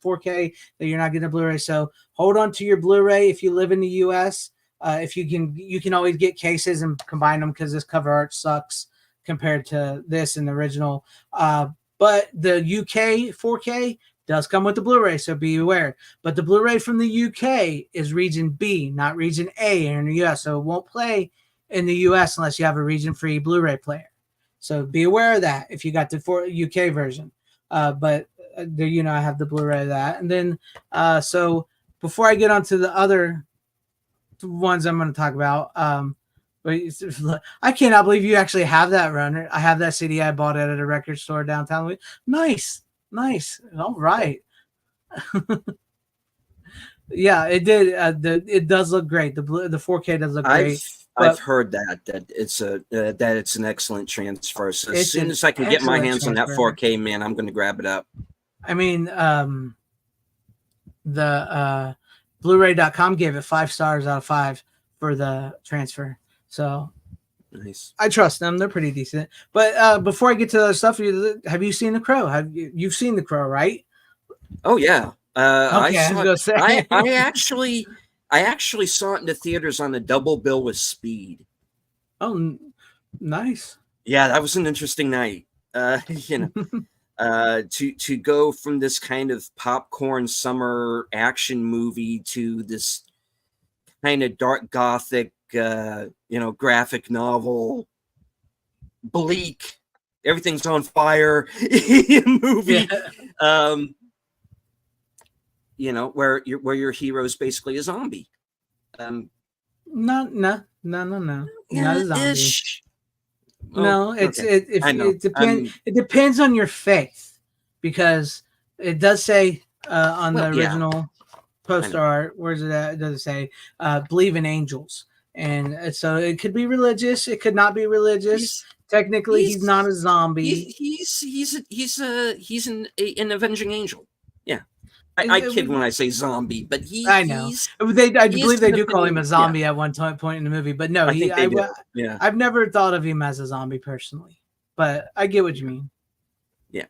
4K that you're not getting a Blu-ray. So hold on to your Blu-ray if you live in the US. If you can always get cases and combine them because this cover art sucks compared to this and the original. But the UK 4K does come with the Blu-ray, so be aware. But the Blu-ray from the UK is region B, not region A here in the US. So it won't play in the US unless you have a region-free Blu-ray player. So be aware of that if you got the UK version. But there, I have the Blu-ray of that. And then, so before I get on to the other ones I'm going to talk about, I cannot believe you actually have that runner. I have that CD. I bought it at a record store downtown. Nice. All right. Yeah, it did. It does look great. The 4K does look great. I've heard that it's an excellent transfer. So as soon as I can get my hands on that 4K, man, I'm going to grab it up. I mean, the Blu-ray.com gave it 5 stars out of 5 for the transfer. So nice. I trust them. They're pretty decent. But before I get to the other stuff, have you seen The Crow? You've seen The Crow, right? Oh yeah. Okay, I actually saw it in the theaters on the double bill with Speed. Oh, nice. Yeah, that was an interesting night. To go from this kind of popcorn summer action movie to this kind of dark gothic, graphic novel, bleak, everything's on fire movie. Yeah. Where your hero is basically a zombie. No. Not a zombie. Ish. No, it depends on your faith, because it does say on the original poster art, where's it at? It does say believe in angels, and so it could be religious, it could not be religious. Technically, he's not a zombie. He's an avenging angel. Yeah. I kid when I say zombie, but I know. I believe they do call him a zombie at one point in the movie, but no, I've never thought of him as a zombie personally, but I get what you mean. Yeah.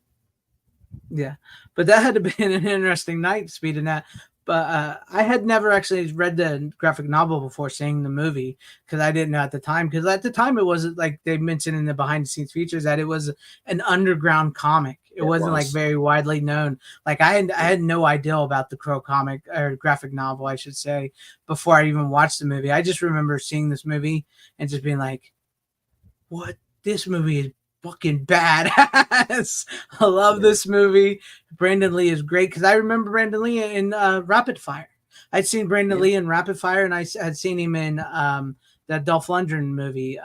Yeah. But that had to be an interesting night, speeding that. But I had never actually read the graphic novel before seeing the movie because I didn't know at the time. Because at the time, it wasn't like they mentioned in the behind the scenes features that it was an underground comic. It wasn't like very widely known. Like I had no idea about the Crow comic or graphic novel, I should say, before I even watched the movie. I just remember seeing this movie and just being like, "What? This movie is fucking badass." I love this movie. Brandon Lee is great because I remember Brandon Lee in Rapid Fire. I'd seen Brandon Lee in Rapid Fire, and I had seen him in that Dolph Lundgren movie,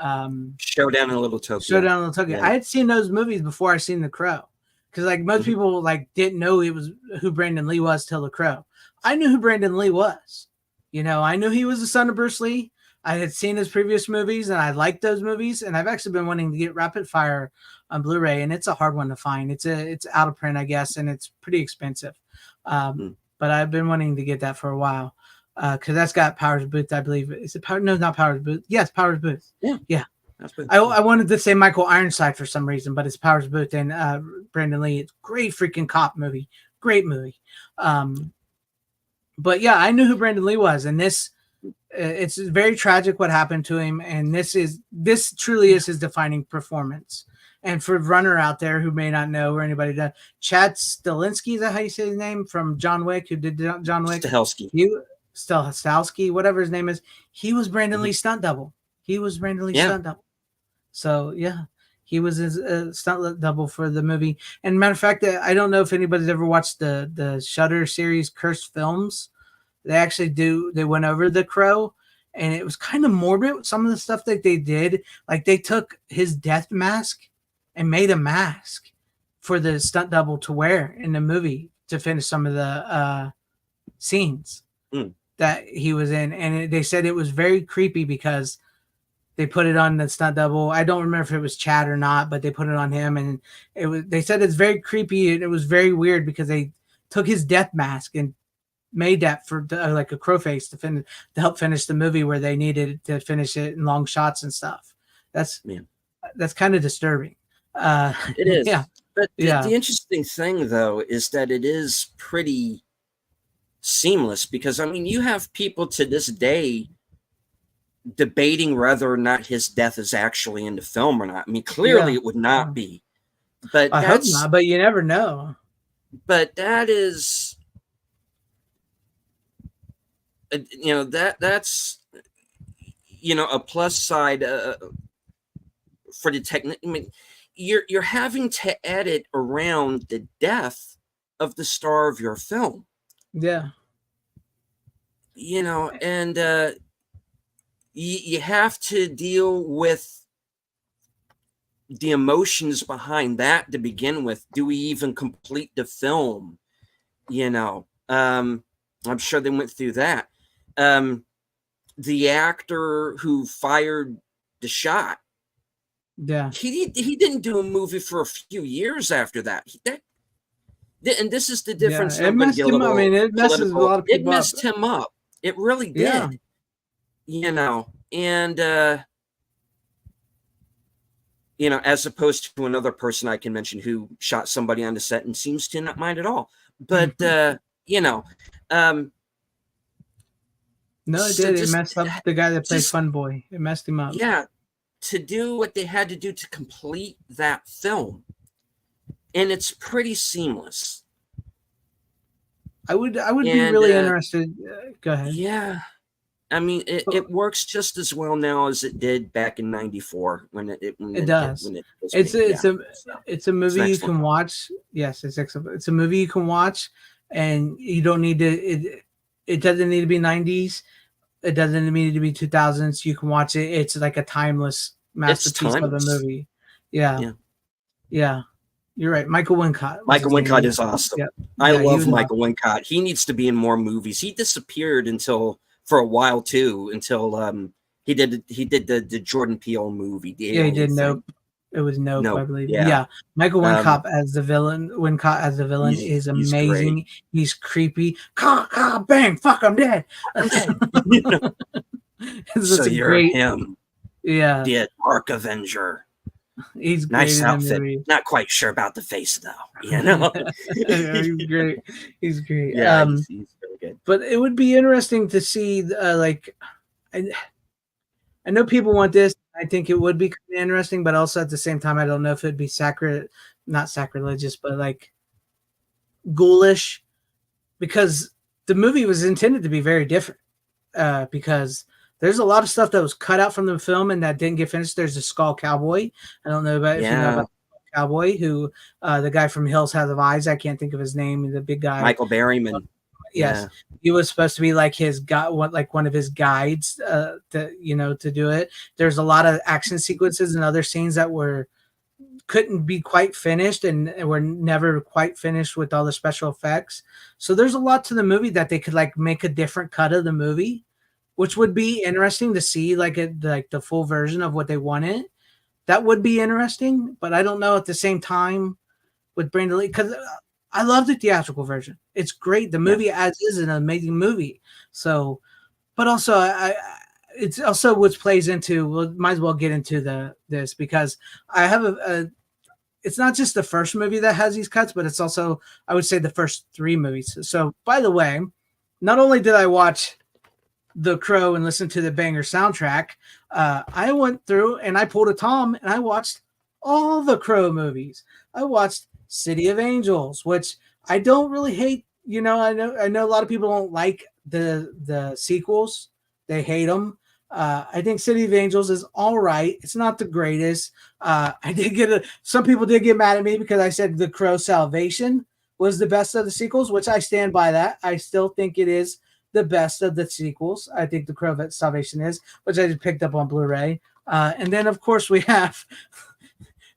Showdown in Little Tokyo. Showdown in Little Tokyo. I had seen those movies before I seen The Crow, because like most people like didn't know it was who Brandon Lee was till The Crow. I knew who Brandon Lee was. You know, I knew he was the son of Bruce Lee. I had seen his previous movies, and I liked those movies. And I've actually been wanting to get Rapid Fire on Blu-ray, and it's a hard one to find. It's out of print, I guess, and it's pretty expensive. But I've been wanting to get that for a while because that's got Powers Booth, I believe. Is it Power? No, not Powers Booth. Yes, Powers Booth. Yeah. I wanted to say Michael Ironside for some reason, but it's Powers Booth and Brandon Lee. It's great freaking cop movie. Great movie. But yeah, I knew who Brandon Lee was, and this. It's very tragic what happened to him, and this truly is his defining performance. And for runner out there who may not know or anybody does, Chad Stahelski, is that how you say his name, from John Wick, who did John Wick? Stahelski, whatever his name is. He was Brandon Lee's stunt double. Stunt double. So yeah, he was his stunt double for the movie. And matter of fact, I don't know if anybody's ever watched the Shudder series Cursed Films. They went over The Crow, and it was kind of morbid. Some of the stuff that they did, like they took his death mask and made a mask for the stunt double to wear in the movie to finish some of the scenes that he was in. And they said it was very creepy because they put it on the stunt double. I don't remember if it was Chad or not, but they put it on him, and they said it's very creepy, and it was very weird because they took his death mask and made that for like a crow face to help finish the movie where they needed to finish it in long shots and stuff. That's kind of disturbing. It is. Yeah. But the interesting thing though is that it is pretty seamless, because I mean you have people to this day debating whether or not his death is actually in the film or not. I mean, clearly it would not be. But I hope not, but you never know. But that is, you know, that's, you know, a plus side for the technique. I mean, you're having to edit around the death of the star of your film. Yeah. You know, and you have to deal with the emotions behind that to begin with. Do we even complete the film? You know, I'm sure they went through that. The actor who fired the shot, he didn't do a movie for a few years after that. And this is the difference. It messed him up. I mean, it messes a lot of people up. It messed him up. It really did. Yeah. You know, and you know, as opposed to another person I can mention who shot somebody on the set and seems to not mind at all. But you know, no, it did. It messed up the guy that played Fun Boy. It messed him up. Yeah, to do what they had to do to complete that film, and it's pretty seamless. I would be really interested. Go ahead. Yeah. I mean, it works just as well now as it did back in '94 when it does. It's a movie you can watch. Yes, it's a movie you can watch, and you don't need to. It doesn't need to be '90s. It doesn't need to be 2000s. You can watch it. It's like a timeless masterpiece of a movie. Yeah. You're right. Michael Wincott. Michael Wincott is awesome. Yep. I love Michael Wincott. He needs to be in more movies. He disappeared for a while too, until he did the Jordan Peele movie. He did Nope. It was Nope, I believe. Yeah. Michael Wincott as the villain. Is amazing. He's creepy. Bang! Fuck! I'm dead. So you're him. Yeah. The Dark Avenger. He's nice great outfit. Not quite sure about the face though. You know. He's great. He's great. Yeah, he's very good. But it would be interesting to see, like, I, I know people want this. I think it would be kind of interesting, but also at the same time, I don't know if it'd be not sacrilegious, but like ghoulish, because the movie was intended to be very different. Because there's a lot of stuff that was cut out from the film and that didn't get finished. There's a Skull Cowboy. I don't know about if you know about Cowboy, who the guy from Hills Have Eyes. I can't think of his name. The big guy, Michael Berryman. Yes, he was supposed to be like his guy, like one of his guides, to do it. There's a lot of action sequences and other scenes that couldn't be quite finished and were never quite finished with all the special effects. So there's a lot to the movie that they could like make a different cut of the movie, which would be interesting to see, like the full version of what they wanted. That would be interesting, but I don't know at the same time with Brandon Lee, because I love the theatrical version. It's great. The movie as is an amazing movie. So, but also it's also what plays into. Well, might as well get into this because I have it's not just the first movie that has these cuts, but it's also, I would say, the first 3 movies. So, by the way, not only did I watch The Crow and listen to the banger soundtrack, I went through and I pulled a Tom and I watched all the Crow movies. I watched City of Angels, which I don't really hate. I know a lot of people don't like the sequels. They hate them. I think City of Angels is all right. It's not the greatest. I did some people did get mad at me because I said The Crow Salvation was the best of the sequels, which I stand by that. I still think it is the best of the sequels. I think The Crow Salvation is, which I just picked up on Blu-ray. And then, of course, we have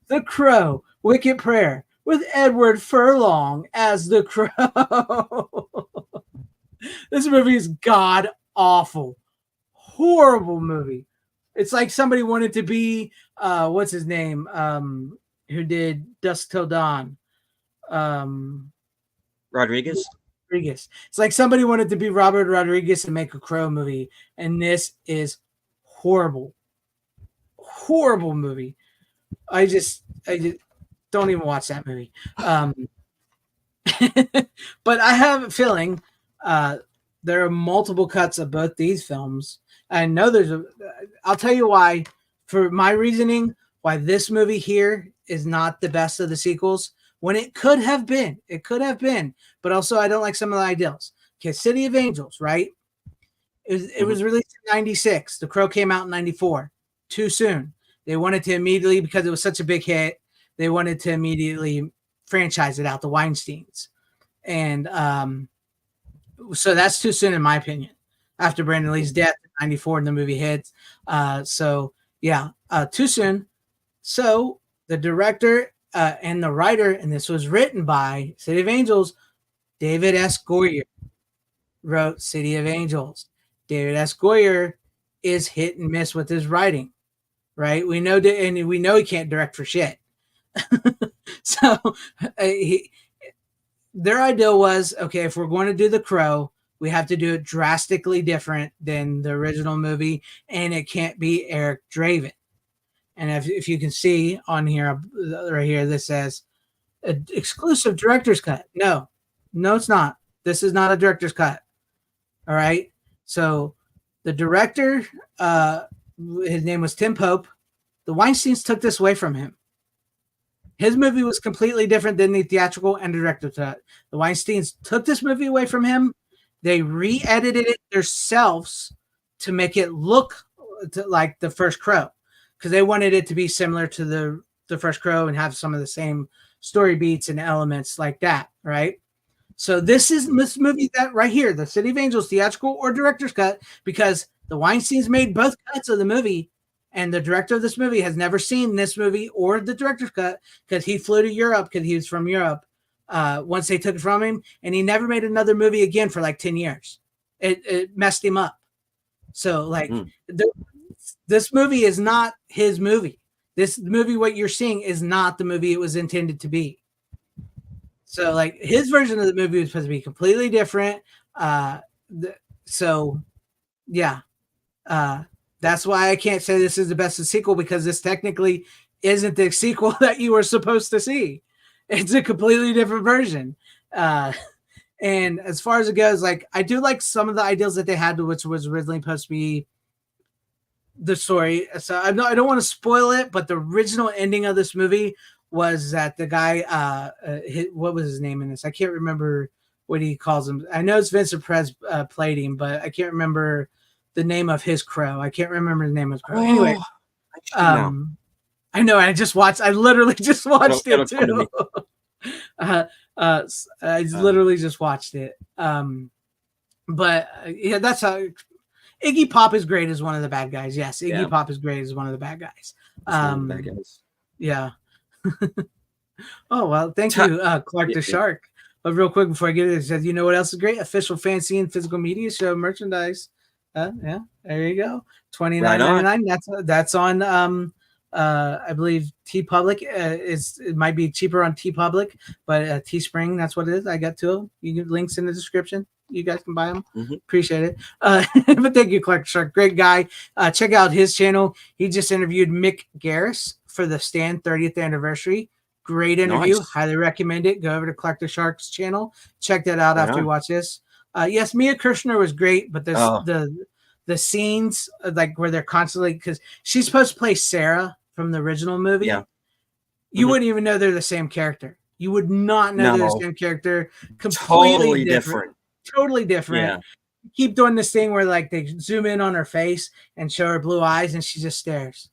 The Crow, Wicked Prayer, with Edward Furlong as the Crow. This movie is god awful, horrible movie. It's like somebody wanted to be what's his name, who did Dusk Till Dawn, Rodriguez. It's like somebody wanted to be Robert Rodriguez and make a Crow movie, and this is horrible movie. I just don't even watch that movie. But I have a feeling there are multiple cuts of both these films. I know I'll tell you why, for my reasoning, why this movie here is not the best of the sequels when it could have been. It could have been, but also I don't like some of the ideals. Okay, City of Angels, right? It was released in 96. The Crow came out in 94. Too soon. They wanted to immediately, because it was such a big hit, they wanted to immediately franchise it out, the Weinsteins. And so that's too soon, in my opinion, after Brandon Lee's death in 94 and the movie hits. Too soon. So the director and the writer, and this was written by City of Angels, David S. Goyer wrote City of Angels. David S. Goyer is hit and miss with his writing, right? We know he can't direct for shit. So their idea was, okay, if we're going to do The Crow, we have to do it drastically different than the original movie, and it can't be Eric Draven. And if you can see on here, right here, this says exclusive director's cut. No, it's not. This is not a director's cut. All right. So the director, his name was Tim Pope. The Weinsteins took this away from him. His movie was completely different than the theatrical and director's cut. The Weinsteins took this movie away from him. They re-edited it themselves to make it look like the first Crow, because they wanted it to be similar to the first Crow and have some of the same story beats and elements like that, right? So this movie that right here, the City of Angels theatrical or director's cut, because the Weinsteins made both cuts of the movie, and the director of this movie has never seen this movie or the director's cut because he flew to Europe because he was from Europe once they took it from him, and he never made another movie again for like 10 years. It messed him up. So this movie is not his movie. This movie, what you're seeing, is not the movie it was intended to be. So like his version of the movie was supposed to be completely different. That's why I can't say this is the best of sequel, because this technically isn't the sequel that you were supposed to see. It's a completely different version. And as far as it goes, like I do like some of the ideals that they had, which was originally supposed to be the story. So I don't want to spoil it, but the original ending of this movie was that the guy, what was his name in this? I can't remember what he calls him. I know it's Vincent Perez played him, but I can't remember the name of his crow. I can't remember the name of his crow. Anyway, I know. I literally just watched it too. I literally just watched it. But yeah, that's how Iggy Pop is great as one of the bad guys. Yes, Iggy Pop is great as one of the bad guys. Yeah. Oh well, thank you, Clark the Shark. But real quick before I get it, it says, you know what else is great? Official FanZcene physical media show merchandise. Yeah, there you go. $29.99. That's on I believe TeePublic. It might be cheaper on TeePublic, but Teespring, that's what it is. I got two of them. You get links in the description. You guys can buy them. Appreciate it. But thank you, Clark Shark. Great guy. Check out his channel. He just interviewed Mick Garris for the Stand 30th anniversary. Great interview. Nice. Highly recommend it. Go over to Clark the Shark's channel. Check that out after you watch this. Yes, Mia Kirshner was great, but there's the scenes like where they're constantly, because she's supposed to play Sarah from the original movie. Yeah. You wouldn't even know they're the same character. You would not know they're the same character. Completely different. Totally different. Yeah. Keep doing this thing where like they zoom in on her face and show her blue eyes and she just stares.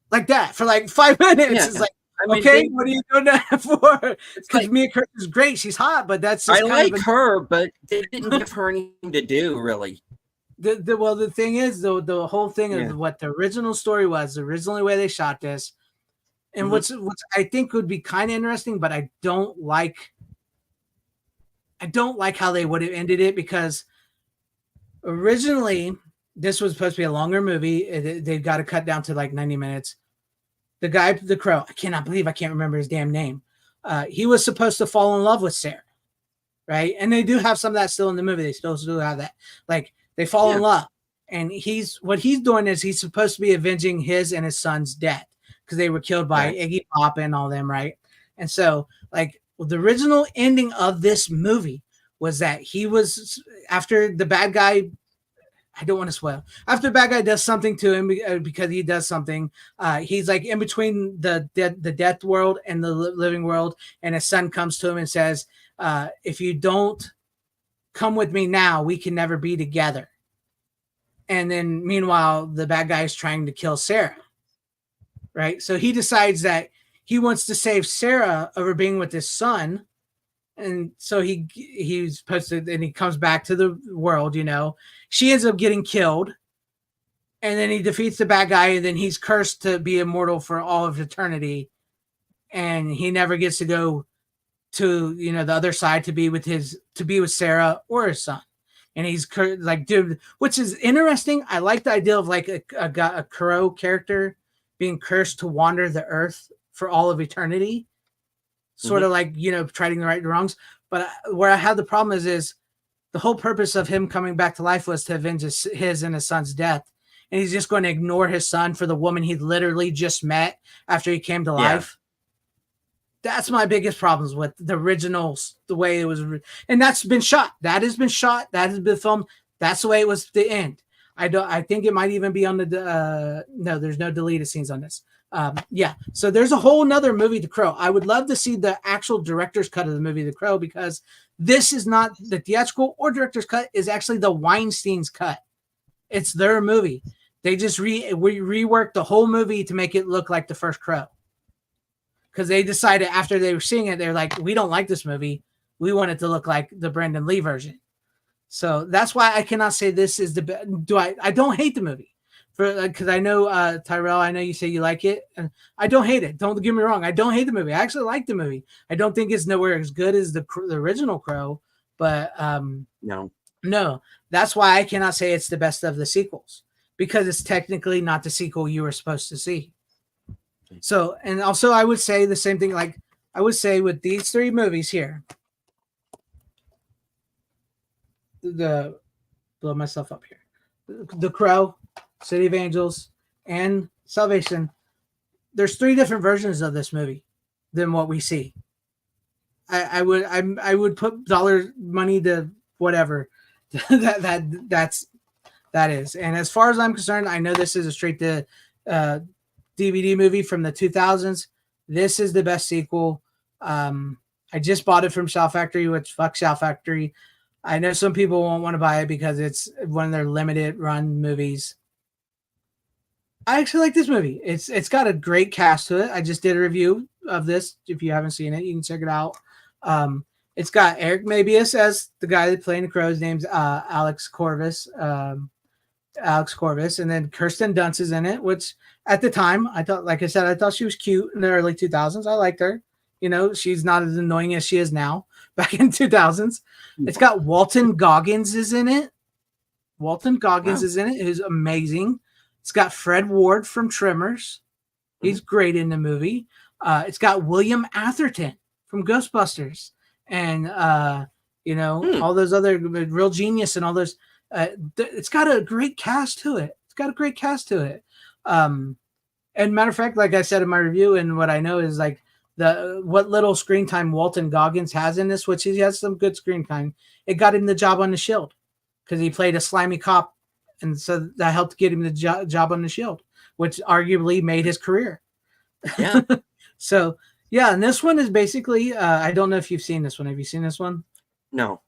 Like that for like 5 minutes. Yeah. It's like, okay, what are you doing that for? Because Mia Kirk is great. She's hot, but that's just I like her, but they didn't give her anything to do, really. The thing is, the whole thing of what the original story was, the original way they shot this, and what's I think would be kind of interesting, but I don't like how they would have ended it, because originally this was supposed to be a longer movie. They got to cut down to like 90 minutes. The guy, the crow, I can't remember his damn name. He was supposed to fall in love with Sarah, right? And they do have some of that still in the movie. They still do have that. Like they fall in love, and what he's doing is he's supposed to be avenging his and his son's death because they were killed by Iggy Pop and all them, right? And so, like, the original ending of this movie was that he was, after the bad guy, I don't want to spoil, after the bad guy does something to him because he does something, he's like in between the death world and the living world, and his son comes to him and says, if you don't come with me now, we can never be together. And then meanwhile, the bad guy is trying to kill Sarah, right? So he decides that he wants to save Sarah over being with his son. And so he's posted, and he comes back to the world, you know. She ends up getting killed, and then he defeats the bad guy, and then he's cursed to be immortal for all of eternity, and he never gets to go to, you know, the other side to be with Sarah or his son. And he's like, dude, which is interesting. I like the idea of like a crow character being cursed to wander the earth for all of eternity. Sort of like, you know, trying to right and wrongs. But where I have the problem is the whole purpose of him coming back to life was to avenge his and his son's death. And he's just going to ignore his son for the woman he literally just met after he came to life. That's my biggest problems with the original, the way it was. And that's been shot. That has been shot. That has been filmed. That's the way it was to end. I think it might even be on the, no, there's no deleted scenes on this. So there's a whole nother movie, The Crow. I would love to see the actual director's cut of the movie, The Crow, because this is not the theatrical or director's cut, is actually the Weinstein's cut. It's their movie. They just reworked the whole movie to make it look like the first Crow. Because they decided after they were seeing it, they're like, we don't like this movie. We want it to look like the Brandon Lee version. So that's why I cannot say this is the best. I don't hate the movie. Because I know, Tyrell, I know you say you like it, and I don't hate it. Don't get me wrong. I don't hate the movie. I actually like the movie. I don't think it's nowhere as good as the original Crow, but no, that's why I cannot say it's the best of the sequels, because it's technically not the sequel you were supposed to see. So, and also I would say the same thing. Like I would say with these three movies here, blow myself up here, The Crow, City of Angels, and Salvation, there's three different versions of this movie than what we see. I would put dollar money to whatever that is. And as far as I'm concerned, I know this is a straight to DVD movie from the 2000s. This is the best sequel. I just bought it from Shout Factory, which fuck Shout Factory. I know some people won't want to buy it because it's one of their limited run movies. I actually like this movie. It's got a great cast to it. I just did a review of this. If you haven't seen it, you can check it out. It's got Eric Mabius as the guy that playing the Crow. His name's Alex Corvus. Alex Corvus, and then Kirsten Dunst is in it, which at the time I thought, like I said, I thought she was cute in the early 2000s. I liked her. You know, she's not as annoying as she is now back in 2000s. It's got Walton Goggins is in it. Walton Goggins is in it, who's amazing. It's got Fred Ward from Tremors. He's great in the movie. It's got William Atherton from Ghostbusters and, all those other Real Genius and all those. It's got a great cast to it. And matter of fact, like I said in my review, and what I know is like what little screen time Walton Goggins has in this, which he has some good screen time. It got him the job on The Shield because he played a slimy cop. And so that helped get him the job on The Shield, which arguably made his career. Yeah. So, yeah. And this one is basically, I don't know if you've seen this one. Have you seen this one? No.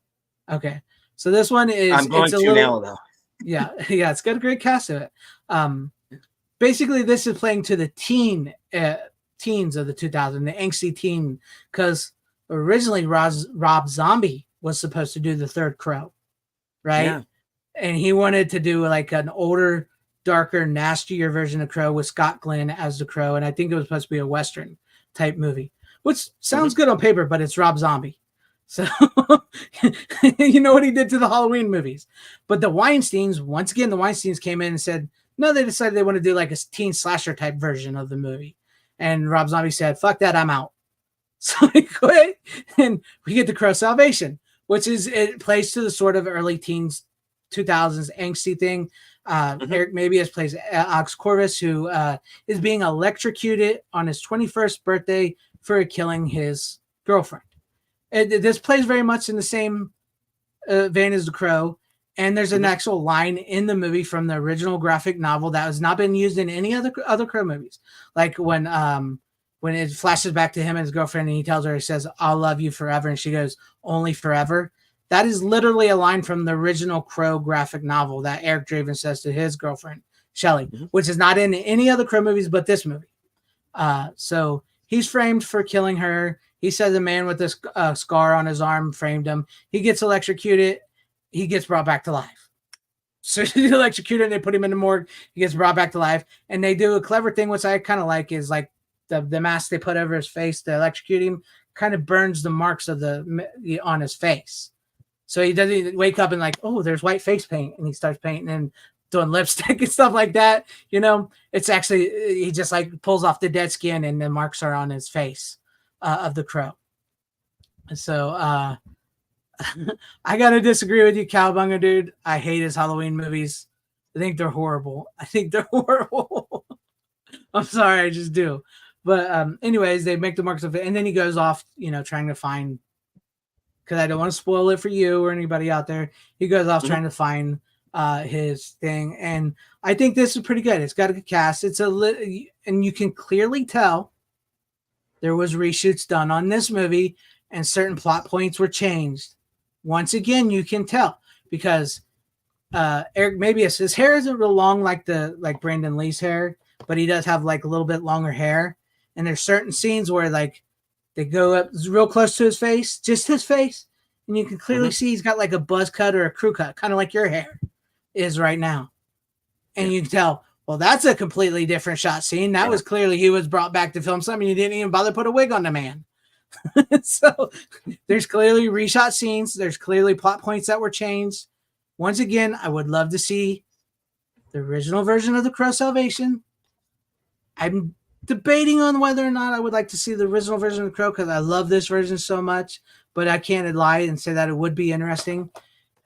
Okay. So this one is. I'm going to now, though. Yeah. Yeah. It's got a great cast of it. Basically, this is playing to the teens of the 2000s, the angsty teen, because originally Rob Zombie was supposed to do the third Crow, right? Yeah. And he wanted to do like an older, darker, nastier version of Crow with Scott Glenn as the Crow. And I think it was supposed to be a Western type movie, which sounds good on paper, but it's Rob Zombie. So you know what he did to the Halloween movies. But the Weinsteins came in and said, no, they decided they want to do like a teen slasher type version of the movie. And Rob Zombie said, fuck that, I'm out. So he quit. And we get the Crow Salvation, which is, it plays to the sort of early teens 2000s angsty thing. Eric Mabius plays Alex Corvus, who is being electrocuted on his 21st birthday for killing his girlfriend. This plays very much in the same vein as The Crow, and there's an actual line in the movie from the original graphic novel that has not been used in any other Crow movies. Like when it flashes back to him and his girlfriend, and he tells her, he says, "I'll love you forever," and she goes, "Only forever." That is literally a line from the original Crow graphic novel that Eric Draven says to his girlfriend, Shelley, which is not in any other Crow movies but this movie. So he's framed for killing her. He says a man with this scar on his arm framed him. He gets electrocuted. He gets brought back to life. So he's electrocuted and they put him in the morgue. He gets brought back to life. And they do a clever thing, which I kind of like, is like the mask they put over his face to electrocute him kind of burns the marks of on his face. So he doesn't wake up and like, oh, there's white face paint. And he starts painting and doing lipstick and stuff like that. You know, it's actually, he just like pulls off the dead skin and the marks are on his face of the Crow. So I got to disagree with you, Cowabunga, dude. I hate his Halloween movies. I think they're horrible. I'm sorry, I just do. But anyways, they make the marks of it. And then he goes off, trying to find, because I don't want to spoil it for you or anybody out there. He goes off trying to find his thing. And I think this is pretty good. It's got a good cast. And you can clearly tell there was reshoots done on this movie and certain plot points were changed. Once again, you can tell because Eric Mabius, his hair isn't real long like Brandon Lee's hair, but he does have like a little bit longer hair. And there's certain scenes where like they go up real close to his face, just his face, and you can clearly see he's got like a buzz cut or a crew cut, kind of like your hair is right now. And you can tell, well, that's a completely different shot scene. That was clearly he was brought back to film something. You didn't even bother to put a wig on the man. So there's clearly reshot scenes. There's clearly plot points that were changed. Once again, I would love to see the original version of The Crow Salvation. I'm debating on whether or not I would like to see the original version of The Crow because I love this version so much, but I can't lie and say that it would be interesting.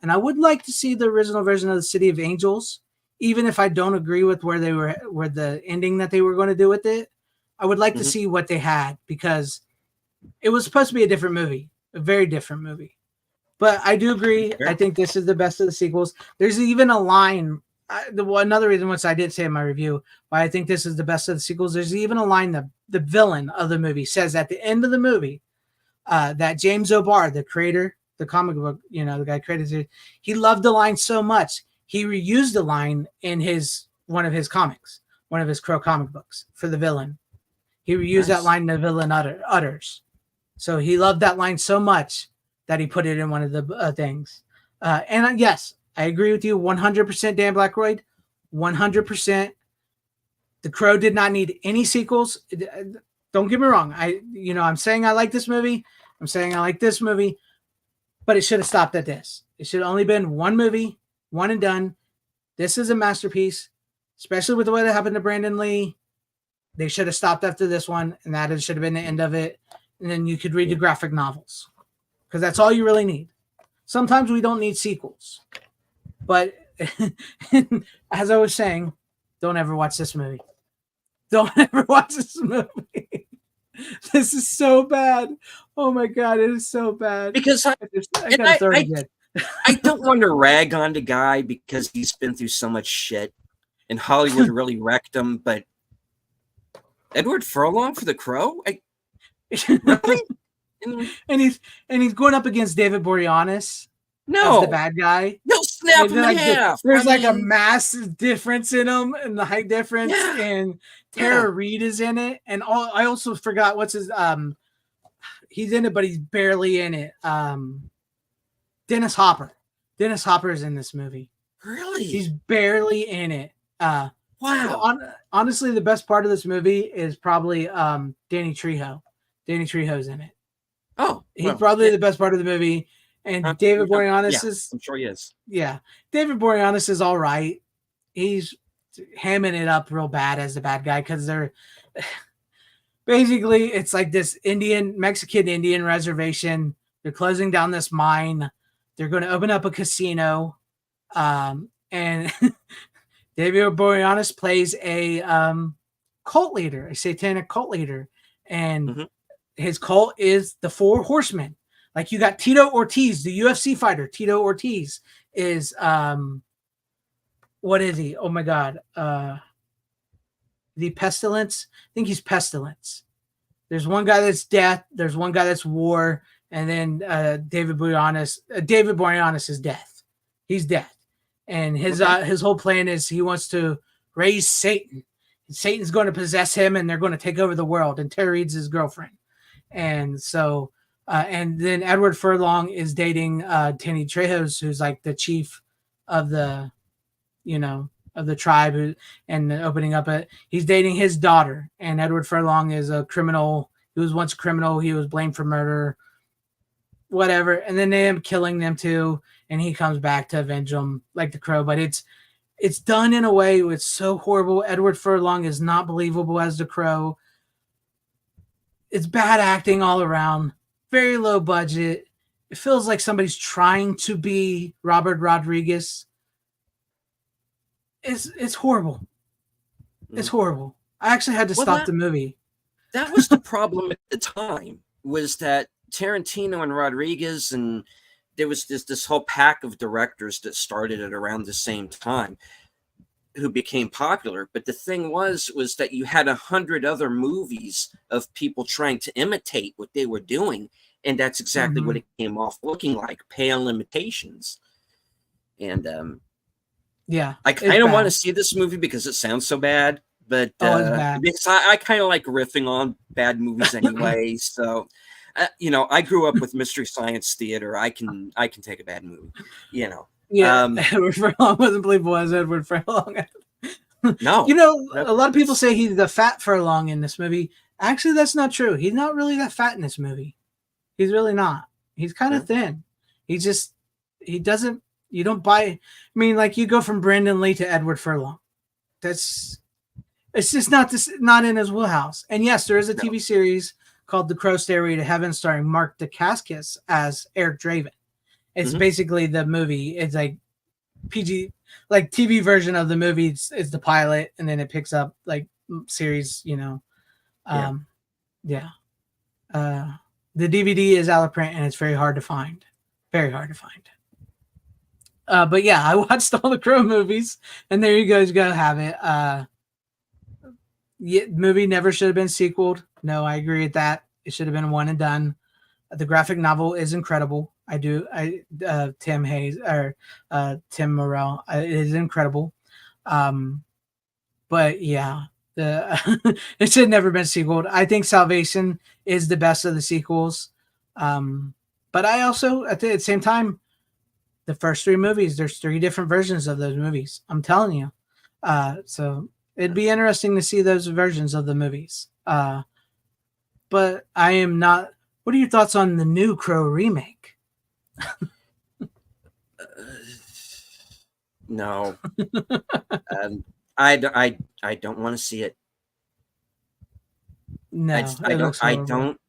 And I would like to see the original version of The City of Angels, even if I don't agree with where the ending that they were going to do with it. I would like to see what they had because it was supposed to be a different movie, a very different movie. But I do agree. Sure. I think this is the best of the sequels. There's even a line. Another reason, which I did say in my review, why I think this is the best of the sequels. There's even a line that the villain of the movie says at the end of the movie that James O'Barr, the creator, the comic book, the guy created it, he loved the line so much he reused the line in one of his comics, one of his Crow comic books for the villain. He reused that line the villain utters. So he loved that line so much that he put it in one of the things. Yes, I agree with you 100%, Dan Blackroyd. 100%. The Crow did not need any sequels. Don't get me wrong. I'm saying I like this movie. But it should have stopped at this. It should have only been one movie, one and done. This is a masterpiece, especially with the way that happened to Brandon Lee. They should have stopped after this one, and that should have been the end of it. And then you could read the graphic novels, because that's all you really need. Sometimes we don't need sequels. But as I was saying, don't ever watch this movie. Don't ever watch this movie. This is so bad. Oh my God, it is so bad. Because I don't want to rag on the guy because he's been through so much shit, and Hollywood really wrecked him. But Edward Furlong for The Crow, really? and he's going up against David Boreanaz. No, as the bad guy. No, snap him in half. There's a massive difference in them, and the height difference. Yeah. And Tara Reid is in it, and I also forgot what's his he's in it, but he's barely in it. Dennis Hopper. Dennis Hopper is in this movie. Really? He's barely in it. Wow. Honestly, the best part of this movie is probably Danny Trejo. Danny Trejo's in it. Oh, he's probably the best part of the movie. And David Boreanaz is. I'm sure he is. Yeah, David Boreanaz is all right. He's hamming it up real bad as the bad guy because they're basically it's like this Mexican Indian reservation. They're closing down this mine. They're going to open up a casino, and David Boreanaz plays a cult leader, a satanic cult leader, and his cult is the Four Horsemen. Like you got Tito Ortiz, the UFC fighter. Tito Ortiz is what is he? Oh my God. The Pestilence? I think he's Pestilence. There's one guy that's death, there's one guy that's war, and then David Boreanaz is death. He's death. And his whole plan is he wants to raise Satan. Satan's going to possess him and they're going to take over the world, and Tara Reid's his girlfriend. And so and then Edward Furlong is dating Danny Trejo, who's like the chief of the, of the tribe, and opening up he's dating his daughter. And Edward Furlong is a criminal. He was once a criminal. He was blamed for murder, whatever. And then they end up killing them too. And he comes back to avenge them like the Crow. But it's done in a way it's so horrible. Edward Furlong is not believable as the Crow. It's bad acting all around. Very low budget. It feels like somebody's trying to be Robert Rodriguez. It's horrible. It's horrible. I actually had to stop the movie. That was the problem at the time, was that Tarantino and Rodriguez, and there was this whole pack of directors that started at around the same time who became popular. But the thing was that you had 100 other movies of people trying to imitate what they were doing. And that's exactly what it came off looking like, pale imitations. And I kind of want to see this movie because it sounds so bad. But because I kind of like riffing on bad movies anyway. So, I grew up with Mystery Science Theater. I can take a bad movie, Yeah, Edward Furlong wasn't believable as Edward Furlong. No. A lot of people say he's the fat Furlong in this movie. Actually, that's not true. He's not really that fat in this movie. He's really not. He's kind of thin. You don't buy. I mean, like you go from Brandon Lee to Edward Furlong. It's just not in his wheelhouse. And yes, there is a TV series called The Crow Stairway to Heaven starring Mark Dacascos as Eric Draven. It's basically the movie. It's like PG, like TV version of the movie is the pilot, and then it picks up like series, The DVD is out of print and it's very hard to find. Very hard to find. But yeah, I watched all the Crow movies, and there you guys go have it. Movie never should have been sequeled. No, I agree with that. It should have been one and done. The graphic novel is incredible. Tim Hayes or Tim Morrell. It is incredible. But yeah, it should have never been sequeled. I think Salvation is the best of the sequels. But I also, at the same time, the first three movies, there's three different versions of those movies. I'm telling you. So it'd be interesting to see those versions of the movies. But I am not. What are your thoughts on the new Crow remake? No. I don't want to see it. No, I don't.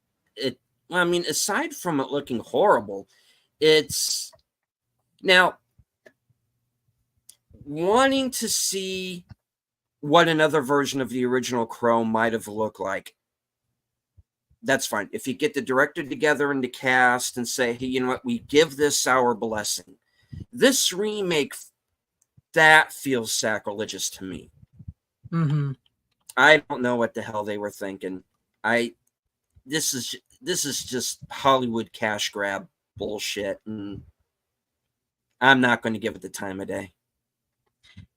Well, I mean, aside from it looking horrible, it's now wanting to see what another version of the original Crow might have looked like. That's fine. If you get the director together and the cast and say, hey, you know what, we give this our blessing. This remake, that feels sacrilegious to me. Mm-hmm. I don't know what the hell they were thinking. This is just Hollywood cash grab bullshit, and I'm not going to give it the time of day.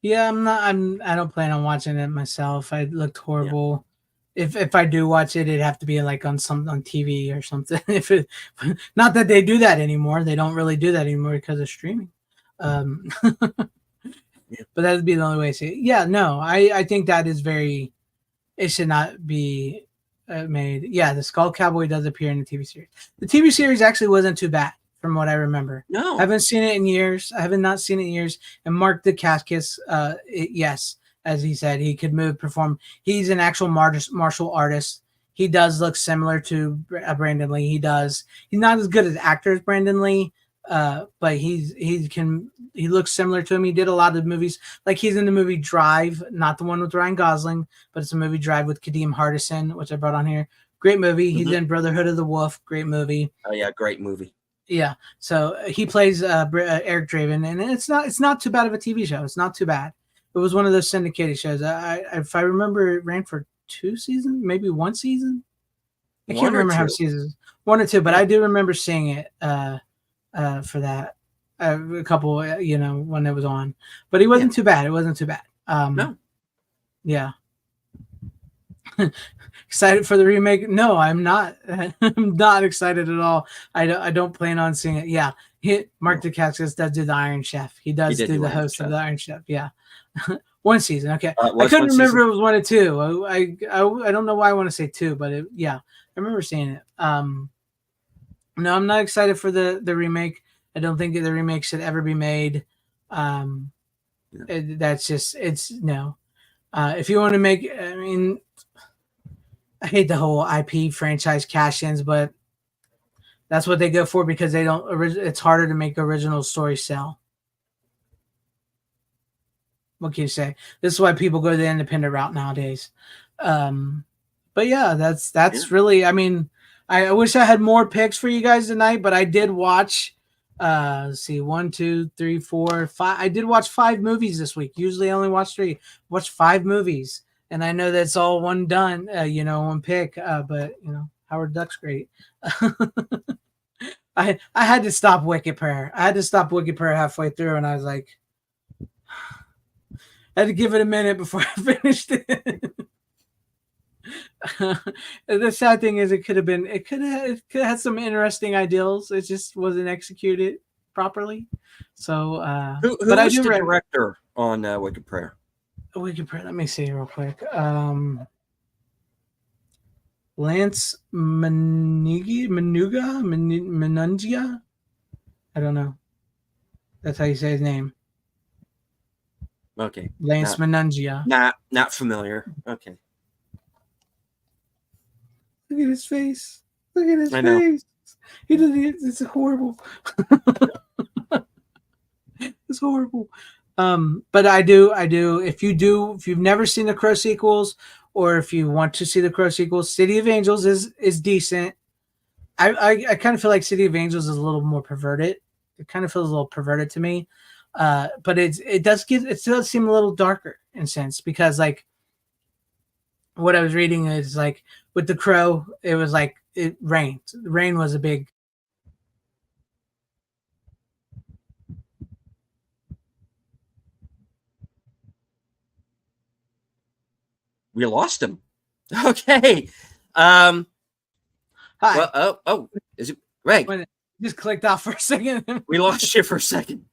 Yeah, I don't plan on watching it myself. It looked horrible. Yeah. If I do watch it, it'd have to be like on TV or something. Not that they do that anymore. They don't really do that anymore because of streaming. But that'd be the only way to see it. Yeah, no, I think that is very. It should not be made. Yeah, the Skull Cowboy does appear in the TV series. The TV series actually wasn't too bad from what I remember. No, I haven't seen it in years. I haven't not seen it in years. And Mark Dacascos, yes, as he said, he could move, perform. He's an actual martial artist. He does look similar to Brandon Lee. He does. He's not as good as actor as Brandon Lee, but he looks similar to him. He did a lot of movies. Like he's in the movie Drive, not the one with Ryan Gosling, but it's a movie Drive with Kadeem Hardison, which I brought on here. Great movie. He's in Brotherhood of the Wolf. Great movie. Oh yeah, great movie. Yeah, so he plays Eric Draven, and it's not too bad of a TV show. It's not too bad. It was one of those syndicated shows. If I remember, it ran for 2 seasons, maybe 1 season. I can't remember how many seasons, 1 or 2, but I do remember seeing it for that a couple, when it was on. But he wasn't too bad. It wasn't too bad. No. Yeah. Excited for the remake? No, I'm not. I'm not excited at all. I don't plan on seeing it. Yeah, Mark Dacascos does do the Iron Chef. He does do the host of the Iron Chef. Yeah, 1 season. Okay, I couldn't remember if it was 1 or 2. I don't know why I want to say 2, but I remember seeing it. No, I'm not excited for the remake. I don't think the remake should ever be made. That's just no. If you want to make, I mean. I hate the whole IP franchise cash-ins, but that's what they go for because they don't. It's harder to make original stories sell. What can you say? This is why people go the independent route nowadays. But yeah, that's really. I mean, I wish I had more picks for you guys tonight, but I did watch. Let's see, 1, 2, 3, 4, 5. I did watch 5 movies this week. Usually, I only watch 3. Watched 5 movies. And I know that's all one pick. But Howard Duck's great. I had to stop Wicked Prayer. I had to stop Wicked Prayer halfway through, and I was like, I had to give it a minute before I finished it. The sad thing is, it could have had some interesting ideals. It just wasn't executed properly. So, who was the director on Wicked Prayer? Wicked Prayer. Let me see real quick. Lance Menungia. I don't know. That's how you say his name. Okay. Lance Menungia. Not familiar. Okay. Look at his face. Look at his face. He doesn't. It's horrible. It's horrible. But I do. If you've never seen the Crow sequels, or if you want to see the Crow sequels, City of Angels is decent. I kind of feel like City of Angels is a little more perverted. It kind of feels a little perverted to me. But it does seem a little darker in a sense, because like what I was reading is like with The Crow, it was like it rained. Rain was a big. We lost him. Okay. Hi. Well, is it Greg? When it just clicked off for a second. We lost you for a second.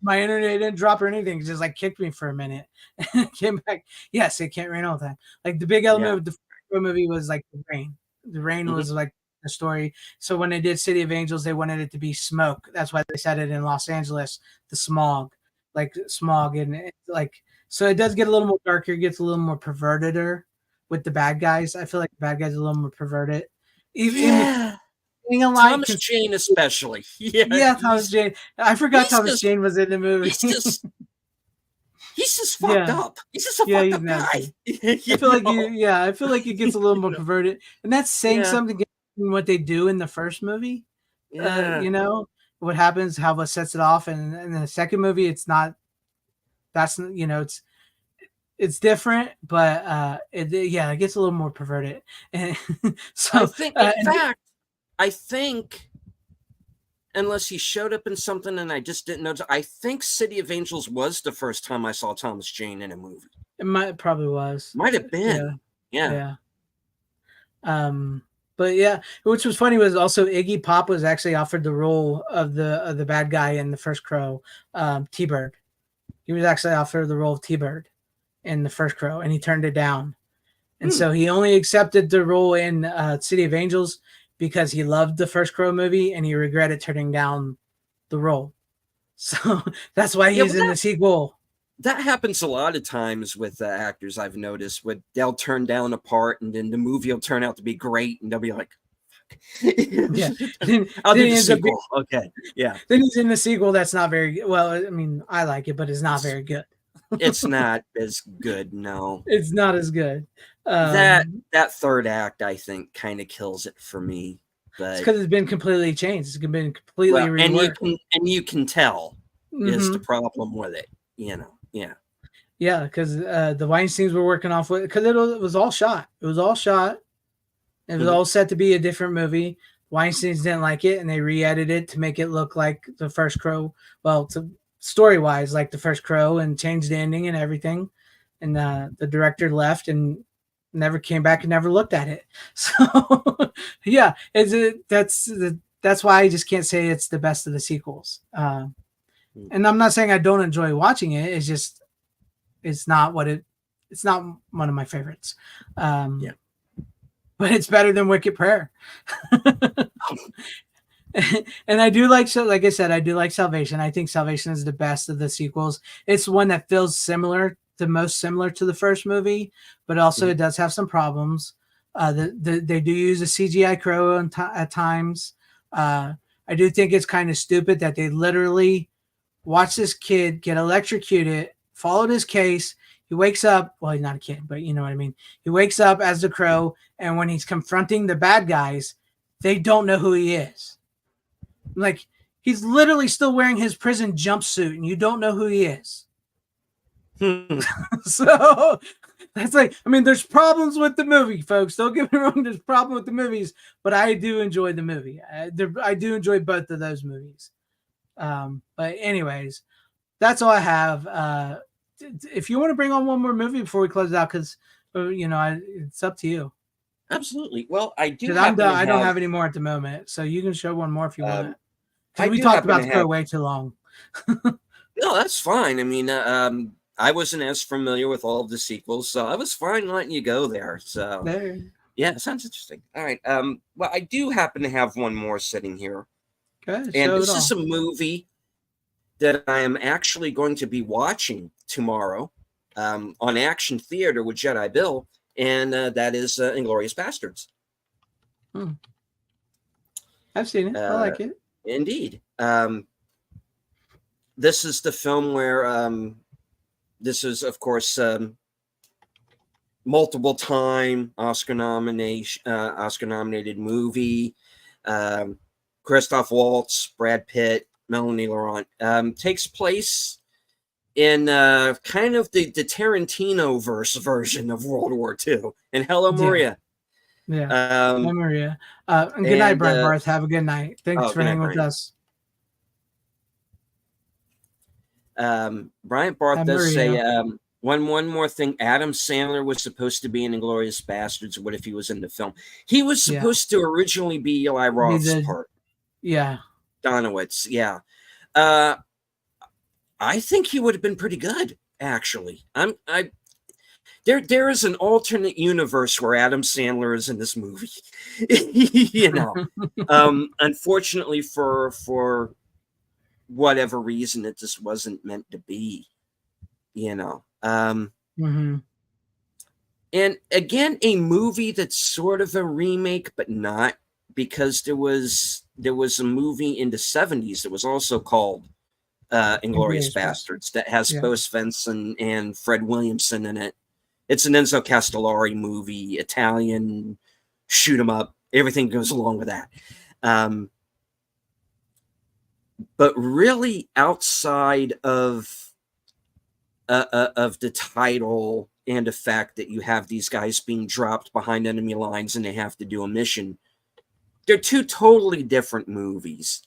My internet didn't drop or anything. It just like kicked me for a minute and came back. Yes, it can't rain all the time. Like the big element of the movie was like the rain. The rain was like the story. So when they did City of Angels, they wanted it to be smoke. That's why they said it in Los Angeles, the smog, and it's like, so it does get a little more darker, it gets a little more perverted with the bad guys. I feel like the bad guys are a little more perverted. Even Thomas Jane especially. Yeah, Thomas Jane. I forgot Thomas Jane was in the movie. He's just fucked up. He's just a fucked up guy. I feel like it gets a little more perverted, and that's saying something in what they do in the first movie. You know what happens, how it sets it off, and in the second movie, it's not. That's it's different, but it gets a little more perverted, and so I think, in fact, I think, unless he showed up in something and I just didn't notice, I think City of Angels was the first time I saw Thomas Jane in a movie. It probably was. Might have been. Yeah. But yeah, which was funny was also Iggy Pop was actually offered the role of the bad guy in the first Crow, T-Bird. He was actually offered the role of T-Bird in the first Crow, and he turned it down. And so he only accepted the role in City of Angels because he loved the first Crow movie and he regretted turning down the role. So that's why he's in the sequel. That happens a lot of times with actors, I've noticed, where they'll turn down a part and then the movie will turn out to be great and they'll be like, yeah. I'll do the sequel. Okay. Yeah. Then he's in the sequel that's not very good. Well, I mean, I like it, but it's not very good. It's not as good, no. It's not as good. That third act, I think, kind of kills it for me. But it's because it's been completely changed. It's been completely reworked. And you can tell is the problem with it, you know. Yeah. Yeah, because the Weinsteins were working off with, because it was all shot. It was all shot. It was all set to be a different movie. Weinsteins didn't like it, and they re-edited it to make it look like the first Crow. Well, story-wise, like the first Crow, and changed the ending and everything. And the director left and never came back and never looked at it. So, yeah, that's why I just can't say it's the best of the sequels. And I'm not saying I don't enjoy watching it. It's just it's not one of my favorites. But it's better than Wicked Prayer. And I do like I said, I do like Salvation. I think Salvation is the best of the sequels. It's one that feels most similar to the first movie, but also it does have some problems. They do use a CGI crow at times. I do think it's kind of stupid that they literally watch this kid get electrocuted, followed his case. He wakes up. Well, he's not a kid, but you know what I mean. He wakes up as the Crow, and when he's confronting the bad guys, they don't know who he is. Like, he's literally still wearing his prison jumpsuit, and you don't know who he is. So that's like, I mean, there's problems with the movie, folks. Don't get me wrong. There's problems with the movies, but I do enjoy the movie. I do enjoy both of those movies. But anyways, that's all I have. If you want to bring on one more movie before we close it out, because it's up to you. Absolutely. Well, I do. Because I don't have any more at the moment, so you can show one more if you want. We talked about the Crow way too long. No, that's fine. I mean, I wasn't as familiar with all of the sequels, so I was fine letting you go there. So yeah, sounds interesting. All right. Well, I do happen to have one more sitting here, and this is a movie that I am actually going to be watching tomorrow on Action Theater with Jedi Bill, and that is Inglourious Bastards. I've seen it. I like it. Indeed. This is the film where this is, of course, multiple time Oscar nominated movie. Christoph Waltz, Brad Pitt, Melanie Laurent. Takes place in kind of the Tarantino version of World War II. And hello, Maria. Yeah. Hi, Maria. And good night, Brian Barth. Have a good night. Thanks for hanging with us. Bryant Barth does say one more thing. Adam Sandler was supposed to be in Inglourious Bastards. What if he was in the film? He was supposed to originally be Eli Roth's part. Yeah. Donowitz. Yeah. I think he would have been pretty good, actually. There is an alternate universe where Adam Sandler is in this movie. You know. Unfortunately for whatever reason, it just wasn't meant to be, you know. And again, a movie that's sort of a remake, but not, because there was a movie in the 70s that was also called Inglourious Bastards that has Bo Svensson and Fred Williamson in it. It's an Enzo Castellari movie, Italian, shoot 'em up, everything goes along with that. But really, outside of the title and the fact that you have these guys being dropped behind enemy lines and they have to do a mission, they're two totally different movies.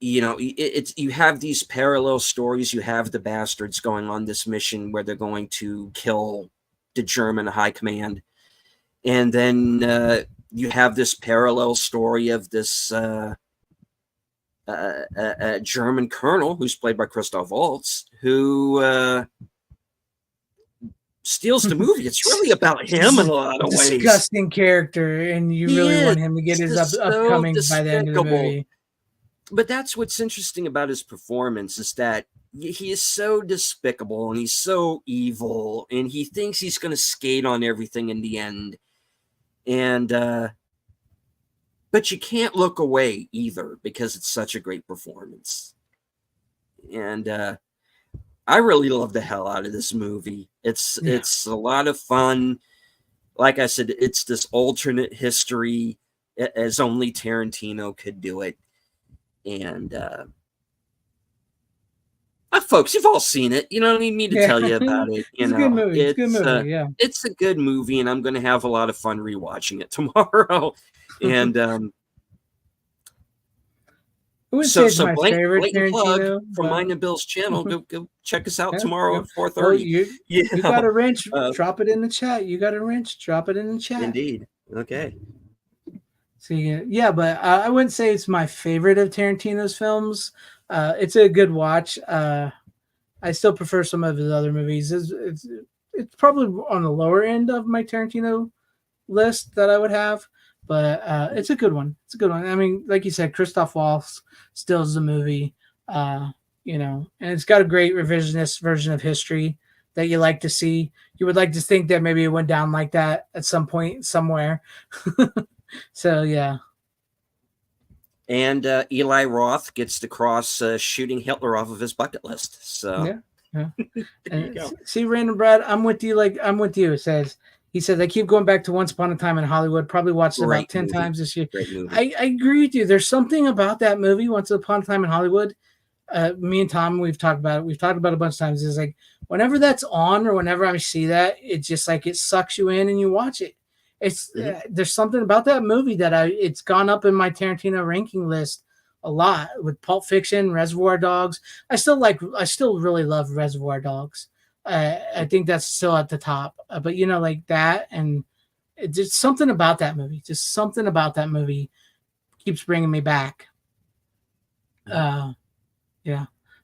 You know, you have these parallel stories. You have the bastards going on this mission where they're going to kill the German high command, and then you have this parallel story of this German colonel who's played by Christoph Waltz, who steals the movie. It's really about him in a lot of ways. Disgusting character, and you really want him to get his upcoming by the end of the movie. But that's what's interesting about his performance, is that he is so despicable and he's so evil, and he thinks he's going to skate on everything in the end. And but you can't look away either, because it's such a great performance. And I really love the hell out of this movie. It's a lot of fun. Like I said, it's this alternate history as only Tarantino could do it. And folks, you've all seen it. You don't need me to tell you about it. It's a good movie. It's a good movie. Yeah, it's a good movie, and I'm going to have a lot of fun rewatching it tomorrow. And so my favorite plug from mine and Bill's channel. Go check us out tomorrow at 4:30. You got a wrench? Drop it in the chat. You got a wrench? Drop it in the chat. Indeed. Okay. So yeah, but I wouldn't say it's my favorite of Tarantino's films. It's a good watch. I still prefer some of his other movies. It's probably on the lower end of my Tarantino list that I would have, but it's a good one. It's a good one. I mean, like you said, Christoph Waltz steals the movie, you know, and it's got a great revisionist version of history that you like to see. You would like to think that maybe it went down like that at some point somewhere. So yeah. And Eli Roth gets to cross shooting Hitler off of his bucket list. So yeah. And see, Random Brad, I'm with you. I'm with you. He says I keep going back to Once Upon a Time in Hollywood. Probably watched it about 10 times this year. I agree with you. There's something about that movie, Once Upon a Time in Hollywood. Me and Tom, we've talked about it. We've talked about it a bunch of times. It's like whenever that's on or whenever I see that, it's just like it sucks you in and you watch it. It's there's something about that movie that it's gone up in my Tarantino ranking list a lot, with Pulp Fiction, Reservoir Dogs. I still really love Reservoir Dogs. I think that's still at the top. But you know, like that, and it's just something about that movie. Just something about that movie keeps bringing me back. Yeah.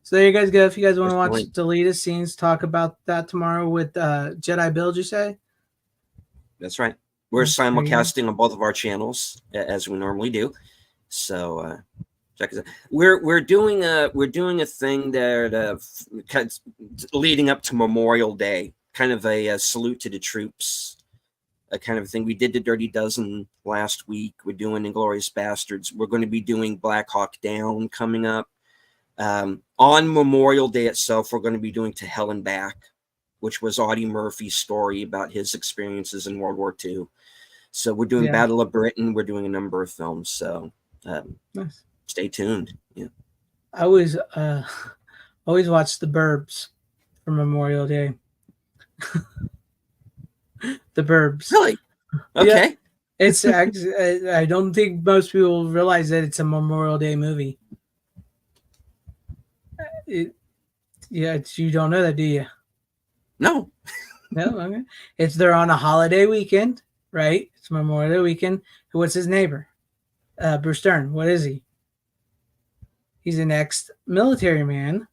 So there you guys go. If you guys want to watch deleted scenes, talk about that tomorrow with Jedi Bill. Did you say? That's right. We're simulcasting on both of our channels as we normally do. So check us out. We're doing a thing there leading up to Memorial Day, kind of a salute to the troops, a kind of thing. We did the Dirty Dozen last week. We're doing Inglourious Bastards. We're going to be doing Black Hawk Down coming up. On Memorial Day itself, we're going to be doing To Hell and Back, which was Audie Murphy's story about his experiences in World War II. So we're doing Battle of Britain. We're doing a number of films. So Nice. stay tuned. Yeah. I always watch The Burbs for Memorial Day. The Burbs. Really? Okay. Yeah. It's actually, I don't think most people realize that it's a Memorial Day movie. You don't know that, do you? No. No, okay. They're on a holiday weekend, right? It's Memorial Day weekend. What's his neighbor? Bruce Dern. What is he? He's an ex-military man,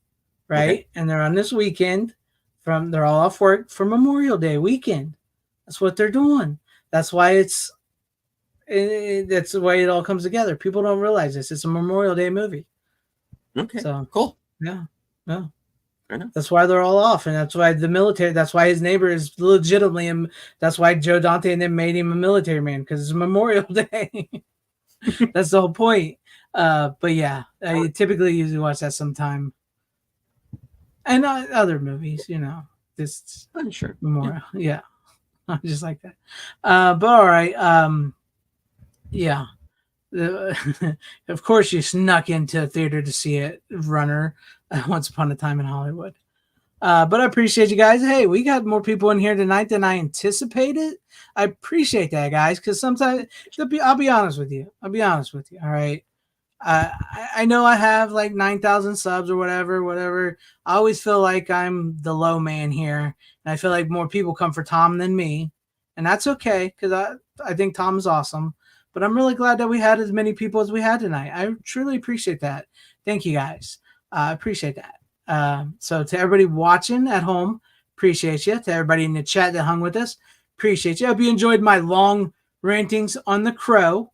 right? Okay. And they're on this weekend. They're all off work for Memorial Day weekend. That's what they're doing. That's why that's the way it all comes together. People don't realize this. It's a Memorial Day movie. Okay. So cool. Yeah. No. Fair enough. That's why they're all off, and that's why the military. That's why his neighbor is legitimately him. That's why Joe Dante and them made him a military man, because it's Memorial Day. That's the whole point. But yeah, I typically usually watch that sometime, and other movies. This I'm sure. Memorial. Yeah. Just like that. But all right. Yeah. Of course, you snuck into a theater to see it, Runner, Once Upon a Time in Hollywood. But I appreciate you guys. Hey, we got more people in here tonight than I anticipated. I appreciate that, guys, because sometimes I'll be honest with you. All right. I know I have like 9,000 subs or whatever. I always feel like I'm the low man here, and I feel like more people come for Tom than me, and that's okay because I think Tom's awesome. But I'm really glad that we had as many people as we had tonight. I truly appreciate that. Thank you, guys. I appreciate that. So to everybody watching at home, appreciate you. To everybody in the chat that hung with us, appreciate you. I hope you enjoyed my long rantings on The Crow.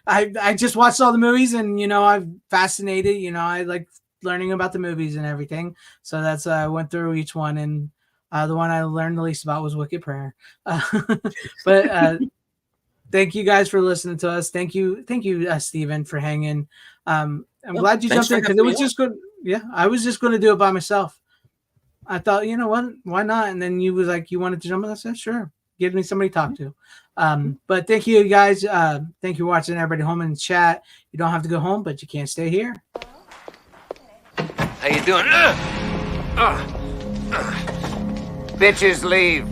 I just watched all the movies, and I'm fascinated. I like learning about the movies and everything. So that's I went through each one, and the one I learned the least about was Wicked Prayer. But thank you guys for listening to us. Thank you, Steven, for hanging. I'm glad you jumped in, because it was just good. Yeah, I was just going to do it by myself. I thought, you know what, why not? And then you was like, you wanted to jump in. I said, sure, give me somebody to talk to. But thank you, guys. Thank you for watching, everybody home in the chat. You don't have to go home, but you can't stay here. How you doing? Bitches leave.